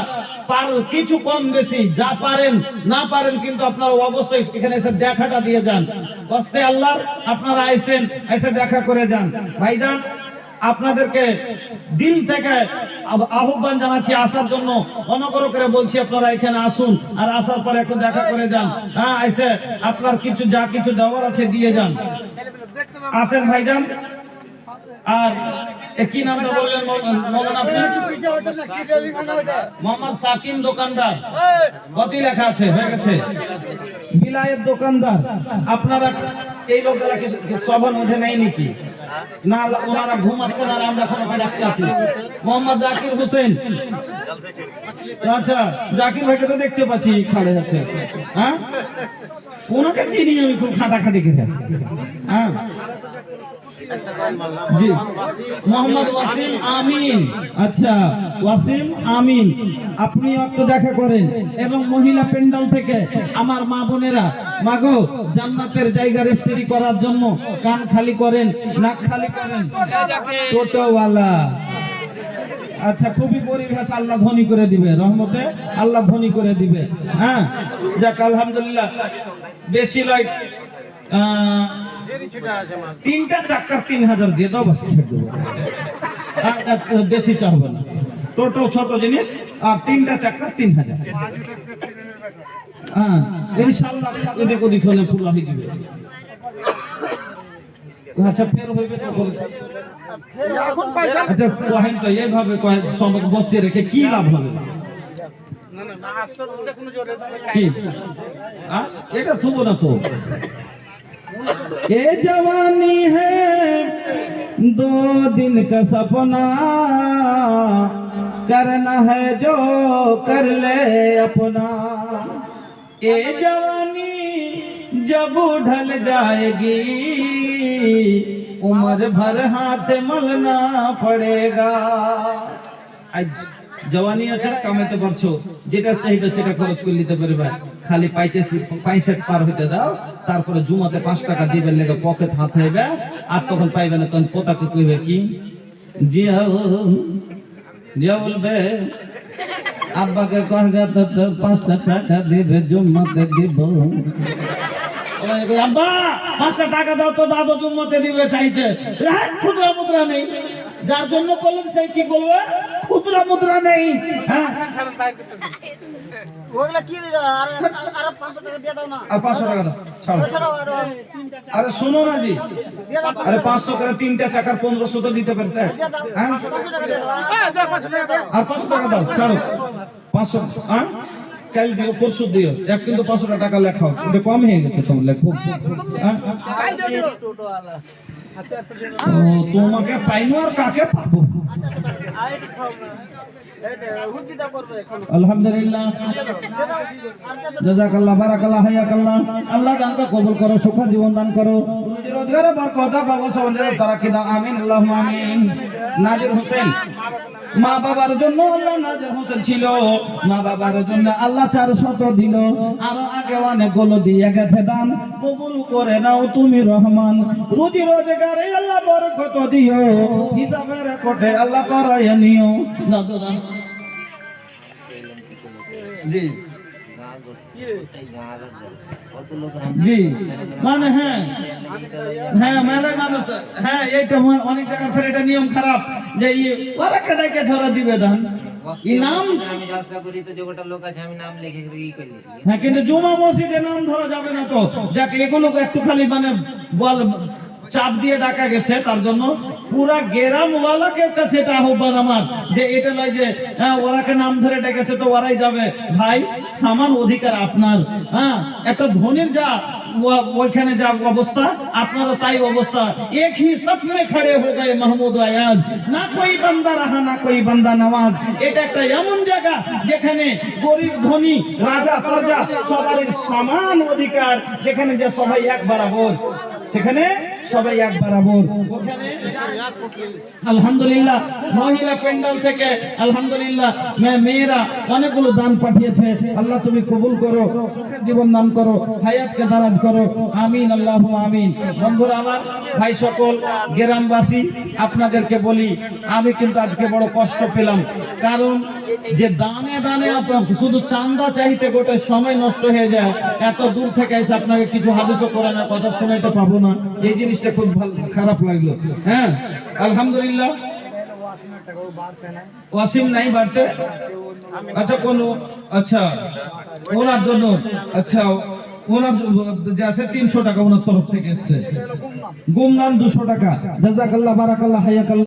কিছু কম বেশি যা পারেন না পারেন, কিন্তু আপনারা অবশ্যই এখানে এসে দেখাটা দিয়ে যান। কষ্টে আল্লাহ আপনারা আইসেন, এসে দেখা করে যান। ভাইজান, আপনাদেরকে দিল থেকে আহ্বান জানাচ্ছি আসার জন্য, অনুগ্রহ করে বলছি আপনারা এখানে আসুন, আর আসার পরে একটু দেখা করে যান। হ্যাঁ, এসে আপনার কিছু যা কিছু দেওয়ার আছে দিয়ে যান। আসেন ভাইজান। আর কি নামটা বললেন মৌলানা আপনি? মোহাম্মদ সাকিম দোকানদার। কতই লেখা আছে? হয়ে গেছে। বিলায়েত দোকানদার। আপনারা এই লোকগুলা কি সবার মধ্যে নেই নাকি? না, ওনারা ঘুমাচ্ছেন আর আমরা কোনো রাখতে আছি। মোহাম্মদ জাকির হোসেন। আচ্ছা, জাকির ভাইকে তো দেখতে পাচ্ছি খাড়ে আছে। হ্যাঁ, ওনাকে চিনি আমি, খুব খাটাখাটি করে। হ্যাঁ জি, মোহাম্মদ ওয়াসিম আমিন। আচ্ছা, ওয়াসিম আমিন, আপনি একটু দেখা করেন। এবং মহিলা প্যান্ডেল থেকে আমার মা বোনেরা, মাগো জান্নাতের জায়গা রেজিস্ট্রি করার জন্য কান খালি করেন, নাক খালি করেন। টোটোওয়ালা, আচ্ছা, খুবই পরিবেশ আল্লাহ ধনী করে দিবে, রহমতে আল্লাহ ধনী করে দিবে। হ্যাঁ, যাক আলহামদুলিল্লাহ। বেশি লয়, 3টা চাক্কার 3000 দিয়ে দাও, বাস বেশি চাহবে না। টোটো ছোট জিনিস, আর 3টা চাক্কার 3000। হ্যাঁ, ইনশাআল্লাহ এদিক ওদিক হলে পুরো হয়ে যাবে। আচ্ছা, ফের হইবে তো বল। আচ্ছা, কহেন তো এইভাবে সম্পর্ক বসিয়ে রেখে কি লাভ হবে? এটা থুবো না তো। ये जवानी है 2 दिन का सपना, करना है जो कर ले अपना। ये जवानी जब ढल जाएगी, उम्र भर हाथ मलना पड़ेगा। জওয়ানি আছে, কামাইতে পারছো, যেটা চাইবে সেটা খরচ করে নিতে পারবে। খালি পয়সা পার হইতে দাও, তারপরে জুমাতে 5 টাকা দিবেন লেগে পকেট হাত হইবে, আর তখন পাইবে না, তখন পোতাকে কইবে কি, জিয়া বলবে আব্বাকে কহবে তো 5 টাকা দিবে, জুমাতে দিব। আব্বা 5 টাকা দাও তো, দাদু জুমাতে দিবে চাইছে। খুচরা মুদ্রা নেই, যার জন্য বললেন সেই কি বলবে, খুচরা মুদ্রা নেই। হ্যাঁ, ওগুলা কি দিবা? আর 500 টাকা দিয়ে দাও না। আর 500 টাকা দাও, ছাড়ো। আরে শোনো না জি, আরে 500 করে 3টা চাকার 1500 তো দিতে পারতে। হ্যাঁ, 500 টাকা দিয়ে দাও। আর 500 টাকা দাও, ছাড়ো। 500, হ্যাঁ, কাল দিও, পরশু দিও। এক কিন্তু 500 টাকা লেখাও, এটা কম হয়ে গেছে তোমার লেখো। হ্যাঁ, তোমাকে পাইনো আর কাকে পাবো? আলহামদুলিল্লাহ, জাযাকাল্লাহ, বারাকাল্লাহ, হায়াকাল্লাহ। আল্লাহ দানকে কবুল করো, সুখ জীবন দান করো, রুজি রোজগারে বরকত পাবো, সমাজের তারাকি দাও, আমিন আল্লাহুম্মা আমিন। নাজির হোসেন, মা বাবার জন্য আল্লাহ নাজির হোসেন ছিল, মা বাবার জন্য আল্লাহ 400 দিল, আরো আগে অনেকগুলো দিয়ে গেছে দান, কবুল করে নাও তুমি রহমান। রুজি রোজগারে আল্লাহ বরকত দিও, হিসাবের কোটে আল্লাহ করায় নিও। জি জি, মানে হ্যাঁ হ্যাঁ, মেলায় মানুষ, হ্যাঁ, এইটা অনেক জায়গায় ফের এটা নিয়ম খারাপ যে ওরা কেটাকে ছড়া দিবে দান ইনাম। আমি ব্যবসা করি তো, যে গোটা লোক আছে আমি নাম লিখে ই করি। হ্যাঁ, কিন্তু জুমা মসজিদে নাম ধরা যাবে না তো। যাকে এগুলো একটু খালি মানে বল চাপ দিয়ে ডাকা গেছে, তার জন্য পুরা গ্রাম ওয়ালাকের কাছে এটা আহ্বান আমার, যে এটা নয় যে ওরাকে নাম ধরে ডেকেছে তো ওরাই যাবে। ভাই, সামান অধিকার আপনার। একটা ধনীর যা ওইখানে যা অবস্থা, আপনারও তাই অবস্থা। এক হি সব মে খড়ে হো গয়ে মাহমুদ আয়াজ, না কোই বান্দা রাহা না কোই বান্দা নওয়াজ। এটা একটা এমন জায়গা যেখানে গরিব ধনী রাজা প্রজা সবার সমান অধিকার, যেখানে যে সবাই এক বরাবর, সেখানে সবাই এক বরাবর। ওখানে আলহামদুলিল্লাহ মহিলা প্যান্ডেল থেকে আলহামদুলিল্লাহ মেয়েরা অনেকগুলো দান পাঠিয়েছে। আল্লাহ তুমি কবুল করো, সুখের জীবন দান করো, হায়াতকে দারাজ করো, আমিন আল্লাহু আমিন। বন্ধুরা আমার, ভাই সকল গ্রামবাসী, আপনাদেরকে বলি আমি কিন্তু আজকে বড় কষ্ট পেলাম, কারণ যে দানে দানে আপনার শুধু চান্দা চাইতে গোটা সময় নষ্ট হয়ে যায়। এত দূর থেকে এসে আপনাকে কিছু হাদিসও করে না, কথা শোনাইতে পাবো না, এই জিনিসটা খুব খারাপ লাগলো। হ্যাঁ আলহামদুলিল্লাহ, ওয়াসিম নাই বাড়তে, আচ্ছা কোন, আচ্ছা ওনার জন্য, আচ্ছা ওনার যে আছে 300 টাকা ওনার তরফ থেকে এসছে, গুমনাম 200 টাকা। জাযাকাল্লাহ, বারাকাল্লাহ, হায়াকাল্লাহ।